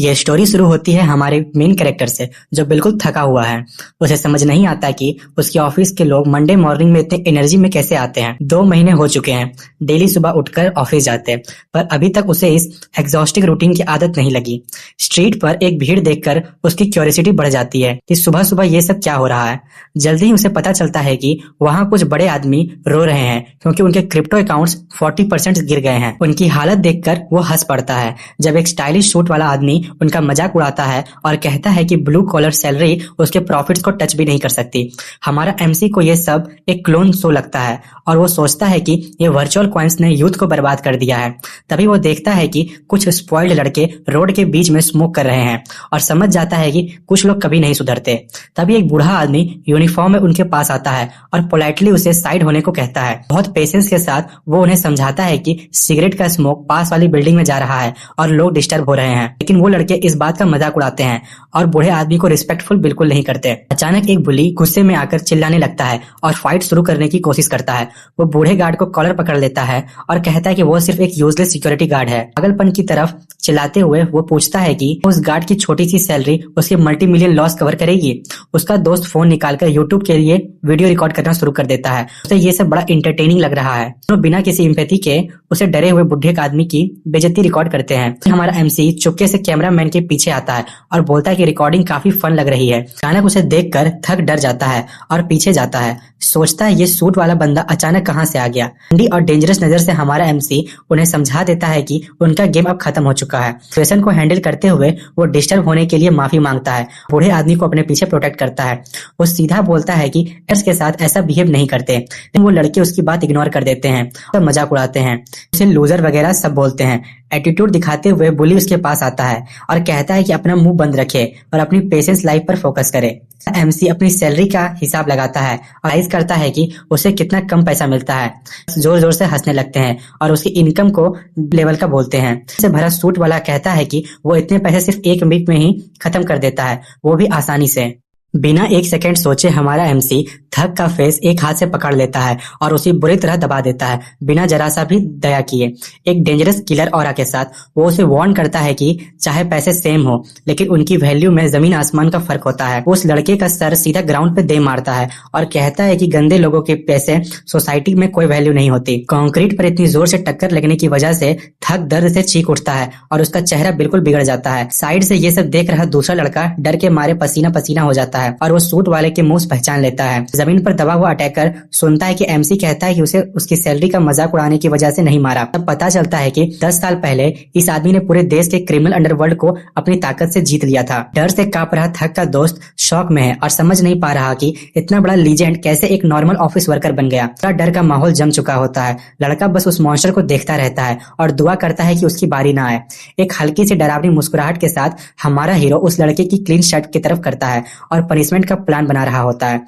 ये स्टोरी शुरू होती है हमारे मेन कैरेक्टर से, जो बिल्कुल थका हुआ है। उसे समझ नहीं आता कि उसके ऑफिस के लोग मंडे मॉर्निंग में इतने एनर्जी में कैसे आते हैं। 2 महीने हो चुके हैं डेली सुबह उठकर ऑफिस जाते, पर अभी तक उसे इस एग्जॉस्टिंग रूटीन की आदत नहीं लगी। स्ट्रीट पर एक भीड़ देखकर उसकी क्यूरियोसिटी बढ़ जाती है कि सुबह सुबह ये सब क्या हो रहा है। जल्दी ही उसे पता चलता है कि वहाँ कुछ बड़े आदमी रो रहे हैं क्योंकि उनके क्रिप्टो अकाउंट्स 40% गिर गए हैं। उनकी हालत देखकर वो हंस पड़ता है जब एक स्टाइलिश सूट वाला आदमी उनका मजाक उड़ाता है और कहता है कि ब्लू कॉलर सैलरी उसके प्रॉफिट्स को टच भी नहीं कर सकती। हमारा एमसी को ये सब एक क्लोन शो लगता है और वो सोचता है कि ये वर्चुअल कॉइन्स ने यूथ को बर्बाद कर दिया है। तभी वो देखता है कि कुछ स्पॉइल्ड लड़के रोड के बीच में स्मोक कर रहे हैं और समझ जाता है कि कुछ लोग कभी नहीं सुधरते। तभी एक बूढ़ा आदमी यूनिफॉर्म में उनके पास आता है और पोलाइटली उसे साइड होने को कहता है। बहुत पेशेंस के साथ वो उन्हें समझाता है कि सिगरेट का स्मोक पास वाली बिल्डिंग में जा रहा है और लोग डिस्टर्ब हो रहे हैं, लेकिन वो लड़के इस बात का मजाक उड़ाते हैं और बूढ़े आदमी को रिस्पेक्टफुल बिल्कुल नहीं करते। अचानक एक बुली गुस्से में आकर चिल्लाने लगता है और फाइट शुरू करने की कोशिश करता है। वो बूढ़े गार्ड को कॉलर पकड़ लेता है और कहता है कि वो सिर्फ एक यूजलेस सिक्योरिटी गार्ड है। पागलपन की तरफ चिल्लाते हुए वो पूछता है कि उस गार्ड की छोटी सी सैलरी उसके मल्टी मिलियन लॉस कवर करेगी। उसका दोस्त फोन निकालकर यूट्यूब के लिए वीडियो रिकॉर्ड करना शुरू कर देता है। उसे ये सब बड़ा इंटरटेनिंग लग रहा है। तो बिना किसी एम्पैथी के उसे डरे हुए बुढ़े आदमी की बेइज्जती रिकॉर्ड करते हैं। हमारा एमसी चुपके से कैमरामैन के पीछे आता है और बोलता है कि रिकॉर्डिंग काफी फन लग रही है। अचानक उसे देखकर थक डर जाता है और पीछे जाता है। सोचता है ये सूट वाला बंदा अचानक कहां से आ गया। ठंडी और डेंजरस नजर से हमारा एमसी उन्हें समझा देता है कि उनका गेम अब खत्म हो चुका है। सिचुएशन को हैंडल करते हुए वो डिस्टर्ब होने के लिए माफी मांगता है। बूढ़े आदमी को अपने पीछे प्रोटेक्ट करता है। वो सीधा बोलता है कि एक्स के साथ ऐसा बिहेव नहीं करते, लेकिन वो लड़के उसकी बात इग्नोर कर देते हैं, तो मजाक उड़ाते हैं, उसे लूजर वगैरह सब बोलते हैं। एटीट्यूड दिखाते हुए बुली उसके पास आता है और कहता है कि अपना मुंह बंद रखे और अपनी पेशेंस लाइफ पर फोकस करे। एमसी अपनी सैलरी का हिसाब लगाता है और रियलाइज करता है कि उसे कितना कम पैसा मिलता है। जोर जोर से हंसने लगते हैं और उसकी इनकम को लेवल का बोलते हैं। से भरा सूट वाला कहता है कि वो इतने पैसे सिर्फ 1 वीक में ही खत्म कर देता है, वो भी आसानी से। बिना 1 सेकंड सोचे हमारा एमसी थक का फेस एक हाथ से पकड़ लेता है और उसे बुरी तरह दबा देता है, बिना जरा सा भी दया किए। एक डेंजरस किलर ऑरा के साथ वो उसे वार्न करता है कि चाहे पैसे सेम हो, लेकिन उनकी वैल्यू में जमीन आसमान का फर्क होता है। उस लड़के का सर सीधा ग्राउंड पे दे मारता है और कहता है कि गंदे लोगों के पैसे सोसाइटी में कोई वैल्यू नहीं होती। कंक्रीट पर इतनी जोर से टक्कर लगने की वजह से थक दर्द से चीख उठता है और उसका चेहरा बिल्कुल बिगड़ जाता है। साइड से ये सब देख रहा दूसरा लड़का डर के मारे पसीना पसीना हो जाता है और वो सूट वाले के मुंह पहचान लेता है। जमीन पर दबा हुआ अटैकर सुनता है कि एमसी कहता है कि उसे उसकी सैलरी का मजाक उड़ाने की वजह से नहीं मारा। तब पता चलता है कि 10 साल पहले इस आदमी ने पूरे देश के क्रिमिनल अंडरवर्ल्ड को अपनी ताकत से जीत लिया था। डर से कांप रहा थक का दोस्त शॉक में है और समझ नहीं पा रहा कि इतना बड़ा लीजेंड कैसे एक नॉर्मल ऑफिस वर्कर बन गया। डर का माहौल जम चुका होता है। लड़का बस उस मॉन्स्टर को देखता रहता है और दुआ करता है कि उसकी बारी ना आए। एक हल्की सी डरावनी मुस्कुराहट के साथ हमारा हीरो उस लड़के की क्लीन शर्ट की तरफ करता है और पनिशमेंट का प्लान बना रहा होता है।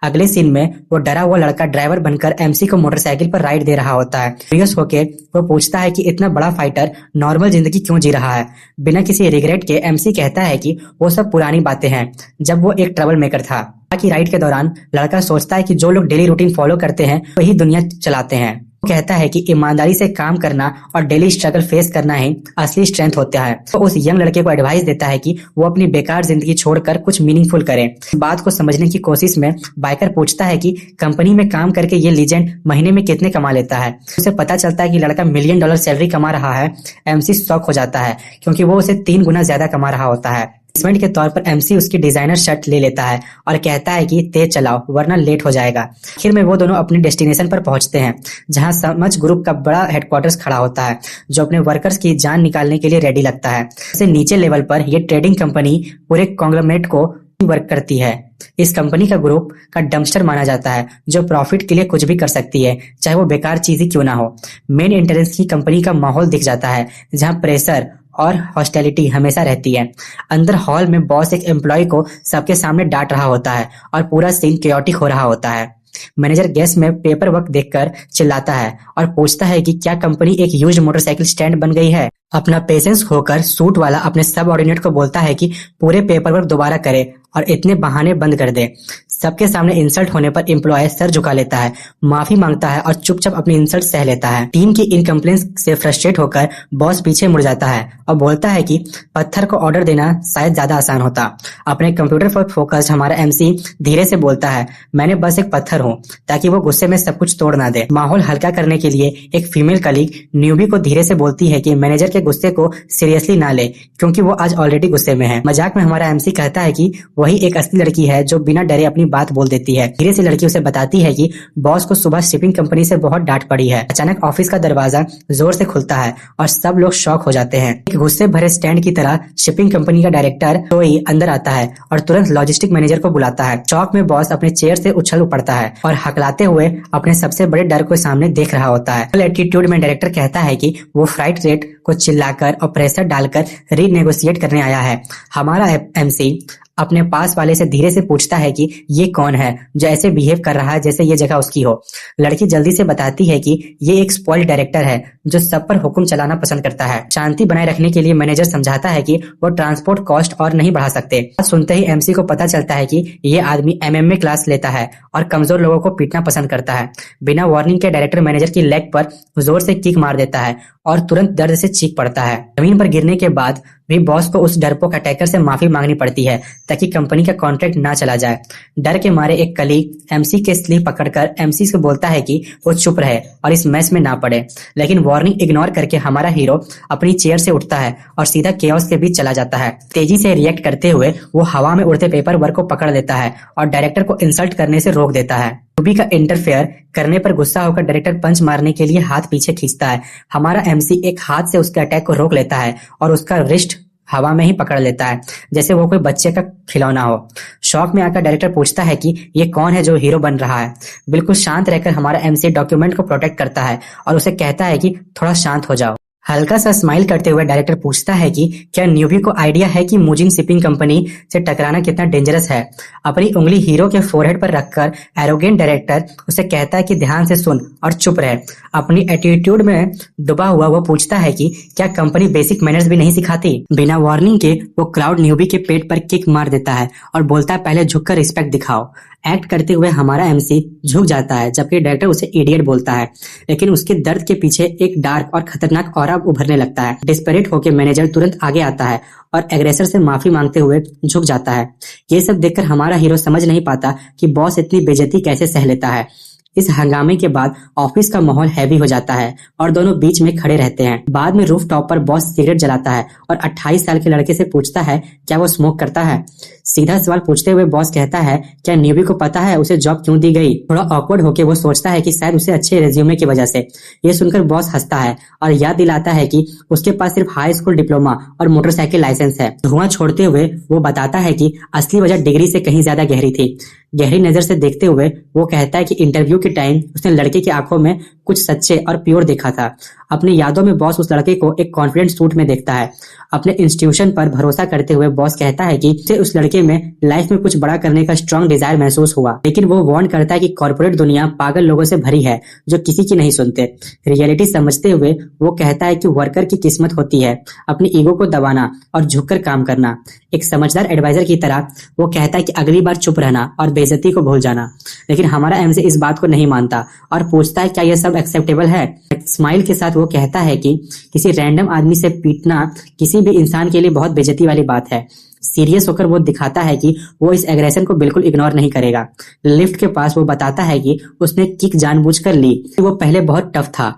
अगले सीन में वो डरा हुआ लड़का ड्राइवर बनकर एमसी को मोटरसाइकिल पर राइड दे रहा होता है। क्यूरियस होके वो पूछता है कि इतना बड़ा फाइटर नॉर्मल जिंदगी क्यों जी रहा है। बिना किसी रिग्रेट के एमसी कहता है कि वो सब पुरानी बातें हैं, जब वो एक ट्रबल मेकर था। की राइड के दौरान लड़का सोचता है कि जो लोग डेली रूटीन फॉलो करते हैं वही दुनिया चलाते हैं। वो कहता है कि ईमानदारी से काम करना और डेली स्ट्रगल फेस करना ही असली स्ट्रेंथ होता है। तो उस यंग लड़के को एडवाइस देता है कि वो अपनी बेकार जिंदगी छोड़कर कुछ मीनिंगफुल करे। इस बात को समझने की कोशिश में बाइकर पूछता है कि कंपनी में काम करके ये लीजेंड महीने में कितने कमा लेता है। उसे पता चलता है कि लड़का $1 मिलियन सैलरी कमा रहा है। एमसी शॉक हो जाता है क्योंकि वो उसे 3 गुना ज्यादा कमा रहा होता है। इन्वेस्टमेंट के तौर पर एमसी उसकी डिजाइनर शर्ट ले लेता है और कहता है कि तेज चलाओ वरना लेट हो जाएगा। आखिर में वो दोनों अपने डेस्टिनेशन पर पहुंचते हैं, जहां समझ ग्रुप का बड़ा हेडक्वार्टर्स खड़ा होता है, जो अपने वर्कर्स की जान निकालने के लिए रेडी लगता है। इससे नीचे लेवल पर यह ट्रेडिंग कंपनी पूरे कॉन्ग्लोमरेट को वर्क करती है। इस कंपनी का ग्रुप का डंपस्टर माना जाता है, जो प्रॉफिट के लिए कुछ भी कर सकती है, चाहे वो बेकार चीज ही क्यों ना हो। मेन एंट्रेंस की कंपनी का माहौल दिख जाता है, जहां प्रेशर और हॉस्टिलिटी हमेशा रहती है। अंदर हॉल में बॉस एक एम्प्लॉय को सबके सामने डांट रहा होता है और पूरा सीन केओटिक हो रहा होता है। मैनेजर गैस में पेपर वर्क देखकर चिल्लाता है और पूछता है कि क्या कंपनी एक यूज्ड मोटरसाइकिल स्टैंड बन गई है। अपना पेशेंस खोकर सूट वाला अपने सबऑर्डिनेट को बोलता है कि पूरे पेपर वर्क दोबारा करे और इतने बहाने बंद कर दे। सबके सामने इंसल्ट होने पर एम्प्लॉय सर झुका लेता है, माफी मांगता है और चुपचाप अपनी इंसल्ट सह लेता है। टीम की इनकम्प्लेंस से फ्रस्ट्रेट होकर बॉस पीछे मुड़ जाता है और बोलता है कि पत्थर को ऑर्डर देना शायद ज्यादा आसान होता। अपने कंप्यूटर पर फोकस्ड हमारा एमसी धीरे से बोलता है, मैंने बस एक पत्थर हूँ, ताकि वो गुस्से में सब कुछ तोड़ ना दे। माहौल हल्का करने के लिए एक फीमेल कलीग न्यूबी को धीरे से बोलती है कि मैनेजर के गुस्से को सीरियसली ना ले, क्योंकि वो आज ऑलरेडी गुस्से में है। मजाक में हमारा एमसी कहता है कि वही एक असली लड़की है जो बिना डरे अपनी बात बोल देती है। धीरे से लड़की उसे बताती है कि बॉस को सुबह शिपिंग कंपनी से बहुत डांट पड़ी है। अचानक ऑफिस का दरवाजा जोर से खुलता है और सब लोग शॉक हो जाते हैं। एक गुस्से भरे स्टैंड की तरह शिपिंग कंपनी का डायरेक्टर टोई अंदर आता है और तुरंत लॉजिस्टिक मैनेजर को बुलाता है। चौक में बॉस अपने चेयर से उछल पड़ता है और हकलाते हुए अपने सबसे बड़े डर को सामने देख रहा होता है। एटीट्यूड में डायरेक्टर कहता है कि वो फ्राइट रेट को चिल्लाकर और प्रेशर डालकर रीनेगोशिएट करने आया है। हमारा एमसी अपने पास वाले से धीरे से पूछता है कि ये कौन है जो ऐसे बिहेव कर रहा है जैसे ये जगह उसकी हो। लड़की जल्दी से बताती है कि ये एक स्पॉइल्ड डायरेक्टर है जो सब पर हुक्म चलाना पसंद करता है। शांति बनाए रखने के लिए मैनेजर समझाता है कि वो ट्रांसपोर्ट कॉस्ट और नहीं बढ़ा सकते। सुनते ही एमसी को पता चलता है कि ये आदमी एमएमए क्लास लेता है और कमजोर लोगों को पीटना पसंद करता है। बिना वार्निंग के डायरेक्टर मैनेजर की लेग पर जोर से किक मार देता है और तुरंत दर्द से चीख पड़ता है। जमीन पर गिरने के बाद भी बॉस को उस डरपोक अटैकर से माफी मांगनी पड़ती है ताकि कंपनी का कॉन्ट्रैक्ट ना चला जाए। डर के मारे एक कलीग एमसी के स्लीव पकड़कर एमसी से बोलता है कि वो चुप रहे और इस मैस में ना पड़े, लेकिन वार्निंग इग्नोर करके हमारा हीरो अपनी चेयर से उठता है और सीधा केओस के बीच चला जाता है। तेजी से रिएक्ट करते हुए वो हवा में उड़ते पेपर वर्क को पकड़ लेता है और डायरेक्टर को इंसल्ट करने से रोक देता है। रूबी का इंटरफेयर करने पर गुस्सा होकर डायरेक्टर पंच मारने के लिए हाथ पीछे खींचता है। हमारा एमसी एक हाथ से उसके अटैक को रोक लेता है और उसका रिस्ट हवा में ही पकड़ लेता है जैसे वो कोई बच्चे का खिलौना हो। शॉक में आकर डायरेक्टर पूछता है कि ये कौन है जो हीरो बन रहा है। बिल्कुल शांत रहकर हमारा एमसी डॉक्यूमेंट को प्रोटेक्ट करता है और उसे कहता है कि थोड़ा शांत हो जाओ। हल्का सा स्माइल करते हुए डायरेक्टर पूछता है कि क्या न्यूबी को आइडिया है कि मुजिन शिपिंग कंपनी से टकराना कितना डेंजरस है। अपनी उंगली हीरो के फोरहेड पर रखकर एरोगेंट डायरेक्टर उसे कहता है कि ध्यान से सुन और चुप रहे। अपनी एटीट्यूड में डूबा हुआ वो पूछता है कि क्या कंपनी बेसिक मैनर्स भी नहीं सिखाती। बिना वार्निंग के वो क्राउड न्यूबी के पेट पर किक मार देता है और बोलता है पहले झुककर रिस्पेक्ट दिखाओ। एक्ट करते हुए हमारा एमसी झुक जाता है जबकि डायरेक्टर उसे इडियट बोलता है, लेकिन उसके दर्द के पीछे एक डार्क और खतरनाक ऑरा उभरने लगता है। डिस्परेट होकर मैनेजर तुरंत आगे आता है और एग्रेसर से माफी मांगते हुए झुक जाता है। ये सब देखकर हमारा हीरो समझ नहीं पाता कि बॉस इतनी बेइज्जती कैसे सह लेता है। इस हंगामे के बाद ऑफिस का माहौल हैवी हो जाता है और दोनों बीच में खड़े रहते हैं। बाद में रूफ टॉप पर बॉस सिगरेट जलाता है और 28 साल के लड़के से पूछता है क्या वो स्मोक करता है। सीधा सवाल पूछते हुए बॉस कहता है क्या न्यूबी को पता है उसे जॉब क्यों दी गई। थोड़ा ऑकवर्ड होकर वो सोचता है कि शायद उसे अच्छे रेज्यूमे की वजह से। ये सुनकर बॉस हंसता है और याद दिलाता है कि उसके पास सिर्फ हाई स्कूल डिप्लोमा और मोटरसाइकिल लाइसेंस है। धुआं छोड़ते हुए वो बताता है कि असली वजह डिग्री से कहीं ज्यादा गहरी थी। गहरी नजर से देखते हुए वो कहता है कि इंटरव्यू के टाइम उसने लड़के की आंखों में कुछ सच्चे और प्योर देखा था। अपनी यादों में बॉस उस लड़के को एक कॉन्फिडेंट सूट में देखता है। अपने इंस्टीट्यूशन पर भरोसा करते हुए बॉस कहता है कि उसे उस लड़के में लाइफ में कुछ बड़ा करने का स्ट्रांग डिजायर महसूस हुआ, लेकिन वो वार्न करता है कि कॉर्पोरेट दुनिया पागल लोगों से भरी है जो किसी की नहीं सुनते। रियलिटी समझते हुए वो कहता है कि वर्कर की किस्मत होती है अपनी ईगो को दबाना और झुककर काम करना। एक समझदार एडवाइजर की तरह वो कहता है कि अगली बार चुप रहना और बेइज्जती को भूल जाना, लेकिन हमारा एमसी इस बात को नहीं मानता और पूछता है क्या यह सब एक्सेप्टेबल है। स्माइल के साथ वो कहता है कि किसी रैंडम आदमी से पीटना किसी भी इंसान के लिए बहुत बेइज्जती वाली बात है। सीरियस होकर वो दिखाता है कि वो इस एग्रेशन को बिल्कुल इग्नोर नहीं करेगा। लिफ्ट के पास वो बताता है कि उसने किक जानबूझकर ली। वो पहले बहुत टफ था।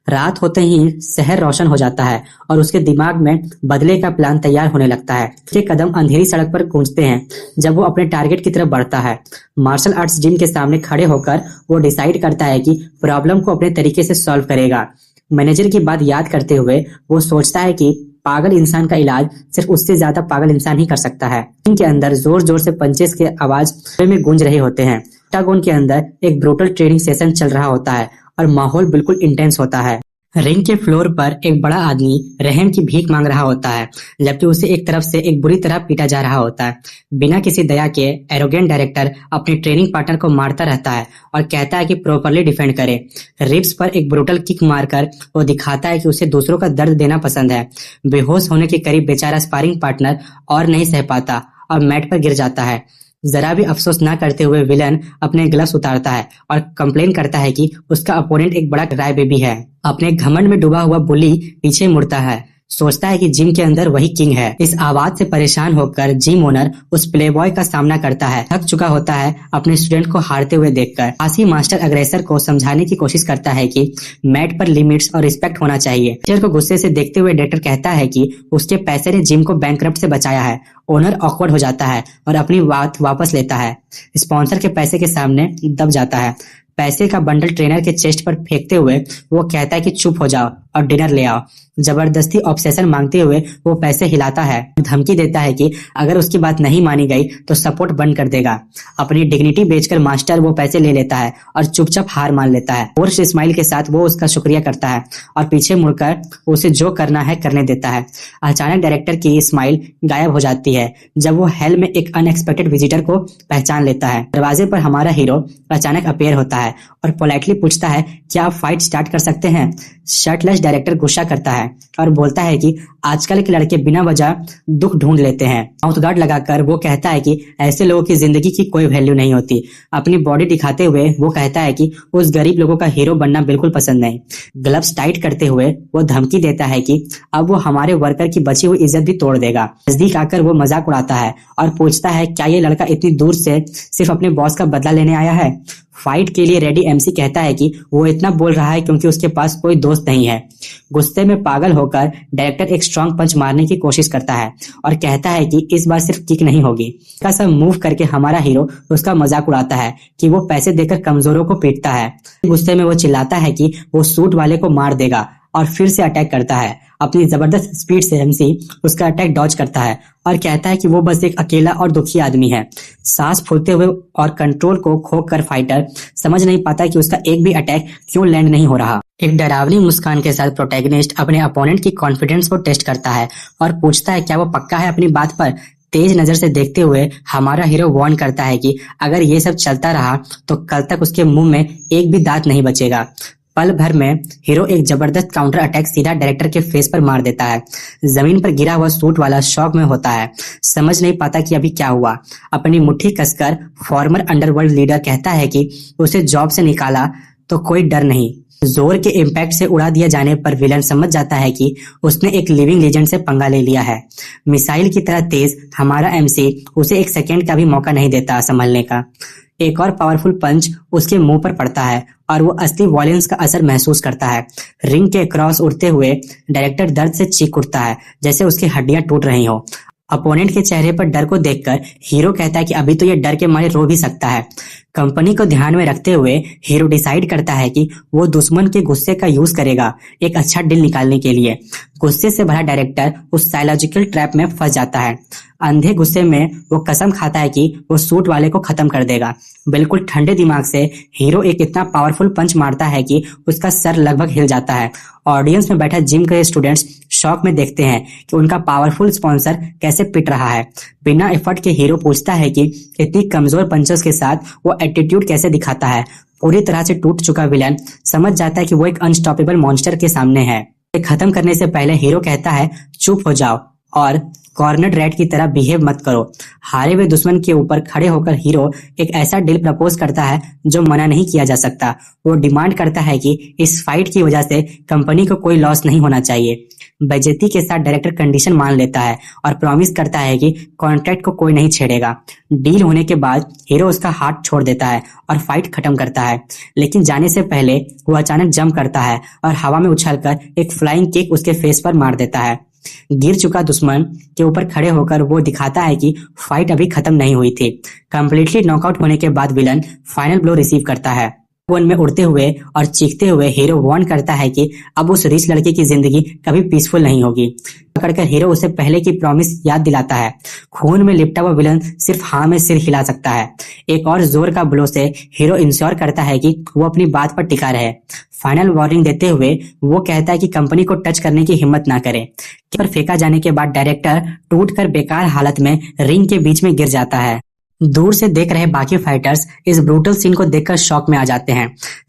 रात होते ही शहर रोशन हो जाता है और उसके दिमाग में बदले का प्लान तैयार होने लगता है। उसके कदम अंधेरी सड़क पर गूंजते हैं जब वो अपने टारगेट की तरफ बढ़ता है। मार्शल आर्ट्स जिम के सामने खड़े होकर वो डिसाइड करता है कि प्रॉब्लम को अपने तरीके से सॉल्व करेगा। मैनेजर की बात याद करते हुए वो सोचता है कि पागल इंसान का इलाज सिर्फ उससे ज्यादा पागल इंसान ही कर सकता है। इनके अंदर जोर जोर से पंचेस के आवाज में गूंज रहे होते हैं। पेंटागन के अंदर एक ब्रूटल ट्रेनिंग सेशन चल रहा होता है और माहौल बिल्कुल इंटेंस होता है। रिंग के फ्लोर पर एक बड़ा आदमी रहम की भीख मांग रहा होता है, जबकि उसे एक तरफ से एक बुरी तरह पीटा जा रहा होता है। बिना किसी दया के एरोगेंट डायरेक्टर अपने ट्रेनिंग पार्टनर को मारता रहता है और कहता है कि प्रॉपरली डिफेंड करे। रिब्स पर एक ब्रूटल किक मारकर वो दिखाता है कि उसे दूसरों का दर्द देना पसंद है। बेहोश होने के करीब बेचारा स्पारिंग पार्टनर और नहीं सह पाता और मैट पर गिर जाता है। जरा भी अफसोस ना करते हुए विलन अपने ग्लव्स उतारता है और कंप्लेन करता है कि उसका अपोनेंट एक बड़ा क्राई बेबी है। अपने घमंड में डूबा हुआ बुली पीछे मुड़ता है, सोचता है कि जिम के अंदर वही किंग है। इस आवाज से परेशान होकर जिम ओनर उस प्लेबॉय का सामना करता है। थक चुका होता है अपने स्टूडेंट को हारते हुए देखकर। आसी मास्टर अग्रेसर को समझाने की कोशिश करता है कि मैट पर लिमिट्स और रिस्पेक्ट होना चाहिए। टीचर को गुस्से से देखते हुए डायरेक्टर कहता है कि उसके पैसे ने जिम को बैंकरप्ट से बचाया है। ओनर ऑकवर्ड हो जाता है और अपनी बात वापस लेता है। स्पॉन्सर के पैसे के सामने दब जाता है। पैसे का बंडल ट्रेनर के चेस्ट पर फेंकते हुए वो कहता है कि चुप हो जाओ और डिनर ले आओ। जबरदस्ती ऑब्सेशन मांगते हुए वो पैसे हिलाता है, धमकी देता है कि अगर उसकी बात नहीं मानी गई तो सपोर्ट बंद कर देगा। अपनी डिग्निटी बेचकर मास्टर वो पैसे ले लेता है और चुपचाप हार मान लेता है। फोर्स स्माइल के साथ वो उसका शुक्रिया करता है और पीछे मुड़कर उसे जो करना है करने देता है। अचानक डायरेक्टर की स्माइल गायब हो जाती है जब वो हेल में एक अनएक्सपेक्टेड विजिटर को पहचान लेता है। दरवाजे पर हमारा हीरो अचानक अपीयर होता है और पोलाइटली पूछता है क्या आप फाइट स्टार्ट कर सकते हैं। शर्टलेस डायरेक्टर गुस्सा करता है और बोलता है कि आजकल के लड़के बिना वजह दुख ढूंढ लेते हैं। माउथ गार्ड लगाकर वो कहता है कि ऐसे लोगों की जिंदगी की कोई वैल्यू नहीं होती। अपनी बॉडी दिखाते हुए वो कहता है कि उस गरीब लोगों का हीरो बनना बिल्कुल पसंद नहीं। ग्लव्स टाइट करते हुए वो धमकी देता है कि अब वो हमारे वर्कर की बची हुई इज्जत भी तोड़ देगा। नजदीक आकर वो मजाक उड़ाता है और पूछता है क्या ये लड़का इतनी दूर से सिर्फ अपने बॉस का बदला लेने आया है। फाइट के लिए रेडी एमसी कहता है कि वो इतना बोल रहा है क्योंकि उसके पास कोई दोस्त नहीं है। गुस्से में पागल होकर डायरेक्टर एक स्ट्रॉन्ग पंच मारने की कोशिश करता है और कहता है कि इस बार सिर्फ किक नहीं होगी। का सब मूव करके हमारा हीरो उसका मजाक उड़ाता है कि वो पैसे देकर कमजोरों को पीटता है। गुस्से में वो चिल्लाता है कि वो सूट वाले को मार देगा और फिर से अटैक करता है। अपनी जबरदस्त स्पीड से एमसी उसका अटैक डॉज करता है और कहता है कि वो बस एक अकेला और दुखी आदमी है। सांस फूलते हुए और कंट्रोल को खोकर फाइटर समझ नहीं पाता कि उसका एक भी अटैक क्यों लैंड नहीं हो रहा। एक डरावनी मुस्कान के साथ प्रोटैगनिस्ट अपने अपोनेंट की कॉन्फिडेंस को टेस्ट करता है और पूछता है क्या वो पक्का है अपनी बात पर। तेज नजर से देखते हुए हमारा हीरो वार्न करता है कि अगर ये सब चलता रहा तो कल तक उसके मुंह में एक भी दांत नहीं बचेगा। पल भर में हीरो एक जबरदस्त काउंटर अटैक सीधा डायरेक्टर के फेस पर मार देता है। जमीन पर गिरा हुआ सूट वाला शॉक में होता है, समझ नहीं पाता कि अभी क्या हुआ। अपनी मुट्ठी कसकर फॉर्मर अंडरवर्ल्ड लीडर कहता है कि उसे जॉब से निकाला तो कोई डर नहीं। जोर के इम्पैक्ट से उड़ा दिया जाने पर विलन समझ जाता है कि उसने एक लिविंग लेजेंड से पंगा ले लिया है। मिसाइल की तरह तेज हमारा एमसी उसे एक सेकेंड का भी मौका नहीं देता संभलने का। एक और पावरफुल पंच उसके मुंह पर पड़ता है और वो असली वॉयलेंस का असर महसूस करता है। रिंग के क्रॉस उड़ते हुए डायरेक्टर दर्द से चीख उठता है जैसे उसकी हड्डियां टूट रही हो। अपोनेंट के चेहरे पर डर को देखकर हीरो कहता है कि अभी तो ये डर के मारे रो भी सकता है। कंपनी को ध्यान में रखते हुए हीरो डिसाइड करता है कि वो दुश्मन के गुस्से का यूज करेगा एक अच्छा डील निकालने के लिए। गुस्से से भरा डायरेक्टर उस साइकोलॉजिकल ट्रैप में फंस जाता है। अंधे गुस्से में वो कसम खाता है कि वो सूट वाले को खत्म कर देगा। बिल्कुल ठंडे दिमाग से हीरो एक इतना पावरफुल पंच मारता है कि उसका सर लगभग हिल जाता है। ऑडियंस में बैठा जिम के स्टूडेंट्स शॉक में देखते हैं कि उनका पावरफुल स्पॉन्सर कैसे पिट रहा है। बिना एफर्ट के हीरो पूछता है कि इतनी कमजोर पंचेस के साथ वो एटीट्यूड कैसे दिखाता है। पूरी तरह से टूट चुका विलन समझ जाता है कि वो एक अनस्टॉपेबल मॉन्स्टर के सामने है। खत्म करने से पहले हीरो कहता है चुप हो जाओ और कॉर्नर रैट की तरह बिहेव मत करो। हारे हुए दुश्मन के ऊपर खड़े होकर हीरो एक ऐसा डील प्रपोज करता है जो मना नहीं किया जा सकता। वो डिमांड करता है कि इस फाइट की वजह से कंपनी को कोई लॉस नहीं होना चाहिए। बेइज्जती के साथ डायरेक्टर कंडीशन मान लेता है और प्रॉमिस करता है कि कॉन्ट्रैक्ट को कोई नहीं छेड़ेगा। डील होने के बाद हीरो उसका हाथ छोड़ देता है और फाइट खत्म करता है, लेकिन जाने से पहले वो अचानक जंप करता है और हवा में उछलकर एक फ्लाइंग किक उसके फेस पर मार देता है। गिर चुका दुश्मन के ऊपर खड़े होकर वो दिखाता है कि फाइट अभी खत्म नहीं हुई थी। कंप्लीटली नॉकआउट होने के बाद विलन फाइनल ब्लो रिसीव करता है। वन में उड़ते हुए और चीखते हुए हीरो वार्न करता है कि अब उस रिच लड़के की जिंदगी कभी पीसफुल नहीं होगी। पकड़कर हीरो उसे पहले की प्रॉमिस याद दिलाता है। खून में लिपटा हुआ विलन सिर्फ हाँ में सिर हिला सकता है। एक और जोर का ब्लो से हीरो इंश्योर करता है कि वो अपनी बात पर टिका रहे। फाइनल वार्निंग देते हुए वो कहता है कि कंपनी को टच करने की हिम्मत ना करे। पर फेंका जाने के बाद डायरेक्टर टूटकर बेकार हालत में रिंग के बीच में गिर जाता है। दूर से देख रहे बाकी फाइटर्स इस ब्रूटल सीन को देखकर शॉक में आ जाते हैं।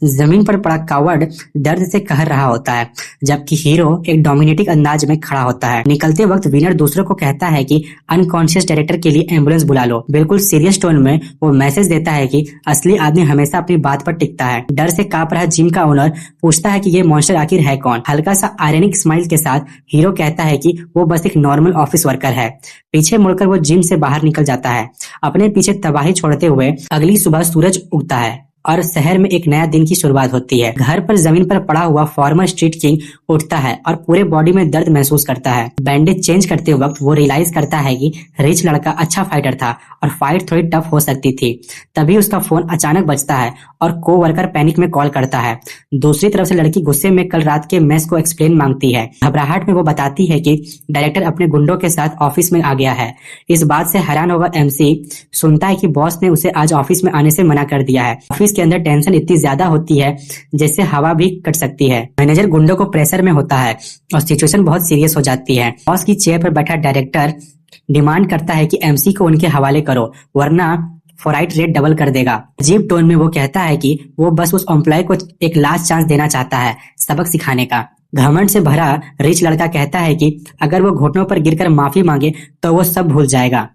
जमीन पर पड़ा कावर्ड दर्द से कहर रहा होता है, जबकि हीरो एक डोमिनेटिंग अंदाज में खड़ा होता है। निकलते वक्त विनर दूसरों को कहता है कि अनकॉन्शियस डायरेक्टर के लिए एम्बुलेंस बुला लो। बिल्कुल सीरियस टोन में वो मैसेज देता है कि असली आदमी हमेशा अपनी बात पर टिकता है। डर से कांप रहा जिम का ओनर पूछता है कि ये मॉन्स्टर आखिर है कौन। हल्का सा आयरनिक स्माइल के साथ हीरो कहता है कि वो बस एक नॉर्मल ऑफिस वर्कर है। पीछे मुड़कर वो जिम से बाहर निकल जाता है, अपने पीछे तबाही छोड़ते हुए। अगली सुबह सूरज उगता है और शहर में एक नया दिन की शुरुआत होती है। घर पर जमीन पर पड़ा हुआ फॉर्मर स्ट्रीट किंग उठता है और पूरे बॉडी में दर्द महसूस करता है। बैंडेज चेंज करते वक्त वो रियलाइज करता है कि रिच लड़का अच्छा फाइटर था और फाइट थोड़ी टफ हो सकती थी। तभी उसका फोन अचानक बजता है और को वर्कर पैनिक में कॉल करता है। दूसरी तरफ से लड़की गुस्से में कल रात के मैस को एक्सप्लेन मांगती है। घबराहट में वो बताती है कि डायरेक्टर अपने गुंडों के साथ ऑफिस में आ गया है। इस बात से हैरान होकर एमसी सुनता है कि बॉस ने उसे आज ऑफिस में आने से मना कर दिया है। ऑफिस के अंदर टेंशन इतनी ज्यादा होती है जैसे हवा भी कट सकती है। मैनेजर गुंडों को प्रेशर में होता है और सिचुएशन बहुत सीरियस हो जाती है। बॉस की चेयर पर बैठा डायरेक्टर डिमांड करता है कि एमसी को उनके हवाले करो, वरना फॉराइट रेट डबल कर देगा। अजीब टोन में वो कहता है कि वो बस उस एम्प्लॉय को एक लास्ट चांस देना चाहता है सबक सिखाने का। घमंड से भरा रिच लड़का कहता है कि अगर वो घुटनों पर गिरकर माफी मांगे तो वो सब भूल जाएगा।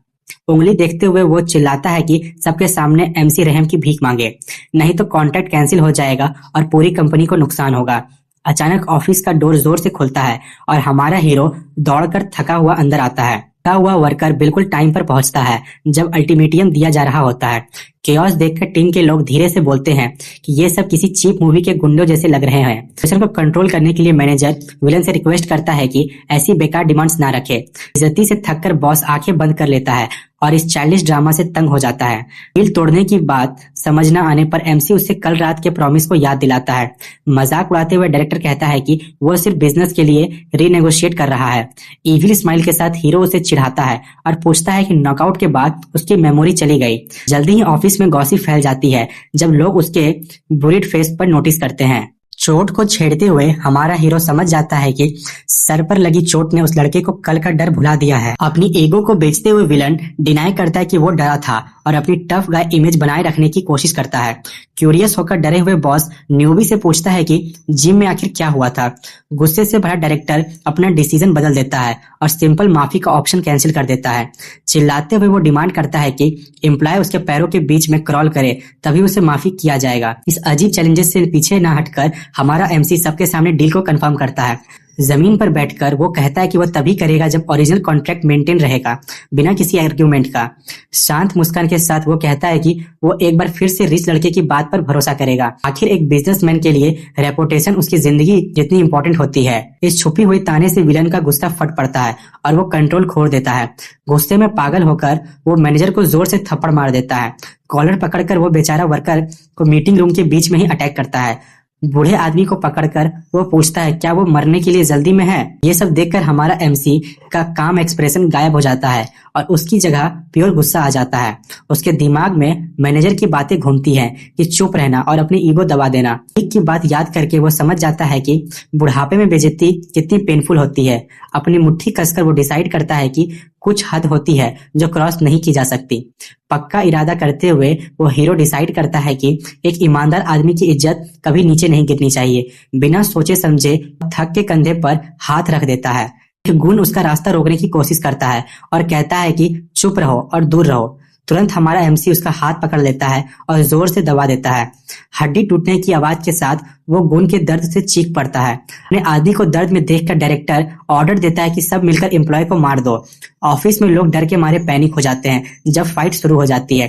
उंगली देखते हुए वो चिल्लाता है कि सबके सामने एमसी रहम की भीख मांगे, नहीं तो कॉन्ट्रैक्ट कैंसिल हो जाएगा और पूरी कंपनी को नुकसान होगा। अचानक ऑफिस का डोर जोर से खुलता है और हमारा हीरो दौड़कर थका हुआ अंदर आता है। थका हुआ वर्कर बिल्कुल टाइम पर पहुंचता है जब अल्टीमेटम दिया जा रहा होता है। केओस देखकर टीम के लोग धीरे से बोलते हैं कि ये सब किसी चीप मूवी के गुंडों जैसे लग रहे हैं। सिचुएशन को कंट्रोल करने के लिए मैनेजर विलन से रिक्वेस्ट करता है कि ऐसी बेकार डिमांड्स ना रखे। इज्जती से थककर बॉस आंखें बंद कर लेता है और इस चाइल्डिश ड्रामा से तंग हो जाता है। दिल तोड़ने की बात समझ न आने पर एमसी उससे कल रात के प्रॉमिस को याद दिलाता है। मजाक उड़ाते हुए डायरेक्टर कहता है कि वो सिर्फ बिजनेस के लिए रीनेगोशिएट कर रहा है। इविल स्माइल के साथ हीरो उसे चिढ़ाता है और पूछता है कि नॉकआउट के बाद उसकी मेमोरी चली गई। जल्दी ही ऑफिस में गॉसिप फैल जाती है जब लोग उसके बुरीड फेस पर नोटिस करते हैं। चोट को छेड़ते हुए हमारा हीरो समझ जाता है कि सर पर लगी चोट ने उस लड़के को कल का डर भुला दिया है। अपनी ईगो को बेचते हुए विलन डिनाई करता है कि वो डरा था और अपनी टफ गाय इमेज बनाए रखने की कोशिश करता है। क्यूरियस होकर डरे हुए बॉस न्यूबी से पूछता है कि जिम में आखिर क्या हुआ था। गुस्से से भरा डायरेक्टर अपना डिसीजन बदल देता है और सिंपल माफी का ऑप्शन कैंसिल कर देता है। चिल्लाते हुए वो डिमांड करता है कि एम्प्लॉय उसके पैरों के बीच में क्रॉल करे, तभी उसे माफी किया जाएगा। इस अजीब चैलेंजेस से पीछे न हटकर हमारा एमसी सबके सामने डील को कंफर्म करता है। जमीन पर बैठकर वो कहता है कि वो तभी करेगा जब ओरिजिनल कॉन्ट्रैक्ट मेंटेन रहेगा, बिना किसी आर्ग्यूमेंट का। शांत मुस्कान के साथ वो कहता है कि वो एक बार फिर से रिच लड़के की बात पर भरोसा करेगा। आखिर एक बिजनेसमैन के लिए रेपुटेशन उसकी जिंदगी जितनी इंपॉर्टेंट होती है। इस छुपी हुई ताने से विलन का गुस्सा फट पड़ता है और वो कंट्रोल खो देता है। गुस्से में पागल होकर वो मैनेजर को जोर से थप्पड़ मार देता है। कॉलर पकड़कर वो बेचारा वर्कर को मीटिंग रूम के बीच में ही अटैक करता है। बूढ़े आदमी को पकड़कर वो पूछता है क्या वो मरने के लिए जल्दी में है। ये सब देखकर हमारा एमसी का काम एक्सप्रेशन गायब हो जाता है और उसकी जगह प्योर गुस्सा आ जाता है। उसके दिमाग में मैनेजर की बातें घूमती हैं कि चुप रहना और अपनी ईगो दबा देना। एक की बात याद करके वो समझ जाता है कि बुढ़ापे में बेइज्जती कितनी पेनफुल होती है। अपनी मुट्ठी कसकर वो डिसाइड करता है कि कुछ हद होती है जो क्रॉस नहीं की जा सकती। पक्का इरादा करते हुए वो हीरो डिसाइड करता है कि एक ईमानदार आदमी की इज्जत कभी नीचे नहीं गिरनी चाहिए। बिना सोचे समझे थक के कंधे पर हाथ रख देता है। एक गुण उसका रास्ता रोकने की कोशिश करता है और कहता है कि चुप रहो और दूर रहो। तुरंत हमारा एमसी उसका हाथ पकड़ लेता है और जोर से दबा देता है। हड्डी टूटने की आवाज के साथ वो गुण के दर्द से चीख पड़ता है। अपने आदमी को दर्द में देखकर डायरेक्टर ऑर्डर देता है कि सब मिलकर एम्प्लॉय को मार दो। ऑफिस में लोग डर के मारे पैनिक हो जाते हैं जब फाइट शुरू हो जाती है।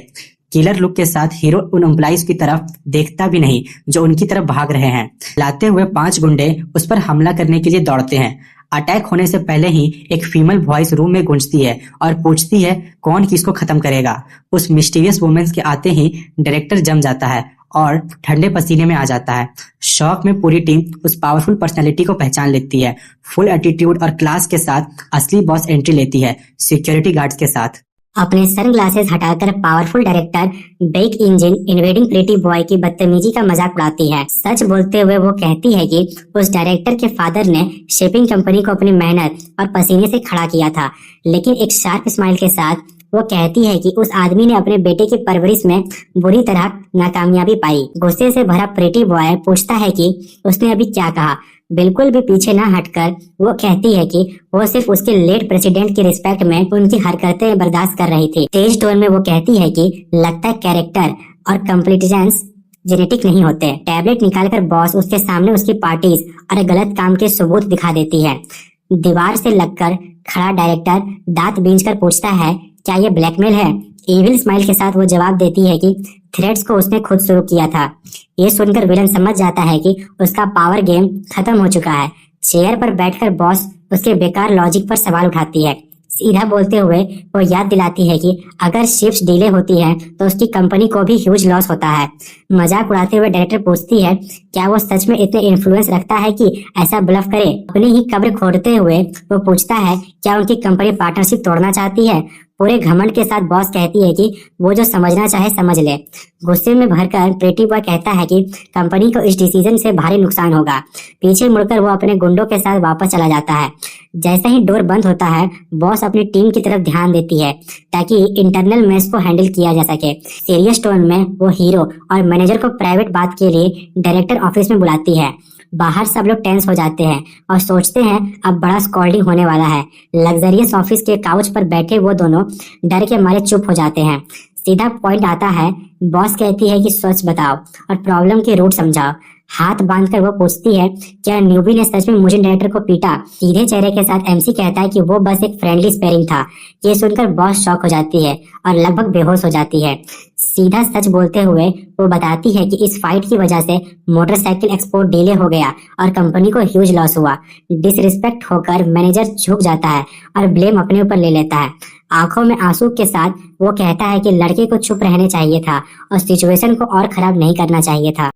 किलर लुक के साथ हीरो उन एम्प्लॉइज की तरफ देखता भी नहीं जो उनकी तरफ भाग रहे हैं। लाते हुए 5 गुंडे उस पर हमला करने के लिए दौड़ते हैं। अटैक होने से पहले ही एक फीमेल वॉइस रूम में गूंजती है और पूछती है कौन किसको खत्म करेगा। उस मिस्टीरियस वुमेन के आते ही डायरेक्टर जम जाता है और ठंडे पसीने में आ जाता है। शॉक में पूरी टीम उस पावरफुल पर्सनैलिटी को पहचान लेती है। फुल एटीट्यूड और क्लास के साथ असली बॉस एंट्री लेती है, सिक्योरिटी गार्ड्स के साथ। अपने सनग्लासेस हटाकर पावरफुल डायरेक्टर बेक इंजन इन्वेडिंग प्रीटी बॉय की बदतमीजी का मजाक उड़ाती है। सच बोलते हुए वो कहती है कि उस डायरेक्टर के फादर ने शिपिंग कंपनी को अपनी मेहनत और पसीने से खड़ा किया था। लेकिन एक शार्प स्माइल के साथ वो कहती है कि उस आदमी ने अपने बेटे की परवरिश में बुरी तरह नाकामयाबी पाई। गुस्से से भरा प्रीटी बॉय पूछता है कि उसने अभी क्या कहा। बिल्कुल भी पीछे न हटकर वो कहती है कि वो सिर्फ उसके लेट प्रेसिडेंट की रिस्पेक्ट में उनकी हरकतें बर्दाश्त कर रही थी। तेज टोन में वो कहती है कि लगता है कैरेक्टर और कंप्लीटेंस जेनेटिक नहीं होते। टैबलेट निकालकर बॉस उसके सामने उसकी पार्टीज और गलत काम के सबूत दिखा देती है। दीवार से लगकर खड़ा डायरेक्टर दांत बींचकर पूछता है, क्या ये ब्लैकमेल है? इविल स्माइल के साथ वो जवाब देती है कि थ्रेड्स को उसने खुद शुरू किया था। ये सुनकर विलन समझ जाता है कि उसका पावर गेम खत्म हो चुका है। चेयर पर बैठकर बॉस उसके बेकार लॉजिक पर सवाल उठाती है। सीधा बोलते हुए वो याद दिलाती है कि अगर शिफ्ट्स डिले होती हैं तो उसकी कंपनी को भी ह्यूज लॉस होता है। मजाक उड़ाते हुए डायरेक्टर पूछती है, क्या वो सच में इतने इन्फ्लुएंस रखता है कि ऐसा ब्लफ करे? अपनी ही कब्र खोदते हुए वो पूछता है, क्या उनकी कंपनी पार्टनरशिप तोड़ना चाहती है? पूरे घमंड के साथ बॉस कहती है कि वो जो समझना चाहे समझ ले। गुस्से में भरकर प्रीटी बॉय कहता है कि कंपनी को इस डिसीजन से भारी नुकसान होगा। पीछे मुड़कर वो अपने गुंडों के साथ वापस चला जाता है। जैसा ही डोर बंद होता है, बॉस अपनी टीम की तरफ ध्यान देती है ताकि इंटरनल मेस को हैंडल किया जा सके। सीरियस टोन में वो हीरो और मैनेजर को प्राइवेट बात के लिए डायरेक्टर ऑफिस में बुलाती है। बाहर सब लोग टेंस हो जाते हैं और सोचते हैं अब बड़ा स्कॉल्डिंग होने वाला है। लग्जरियस ऑफिस के काउच पर बैठे वो दोनों डर के मारे चुप हो जाते हैं। सीधा पॉइंट आता है। बॉस कहती है कि सच बताओ और प्रॉब्लम के रूट समझाओ। हाथ बांधकर वो पूछती है, क्या न्यूबी ने सच में मुझे डायरेक्टर को पीटा? सीधे चेहरे के साथ एमसी कहता है कि वो बस एक फ्रेंडली स्पेयरिंग था। ये सुनकर बॉस शॉक हो जाती है और लगभग बेहोश हो जाती है। सीधा सच बोलते हुए वो बताती है कि इस फाइट की वजह से मोटरसाइकिल एक्सपोर्ट डिले हो गया और कंपनी को ह्यूज लॉस हुआ। डिसरिस्पेक्ट होकर मैनेजर झुक जाता है और ब्लेम अपने ऊपर ले लेता है। आंखों में आंसू के साथ वो कहता है कि लड़के को चुप रहने चाहिए था और सिचुएशन को और खराब नहीं करना चाहिए था।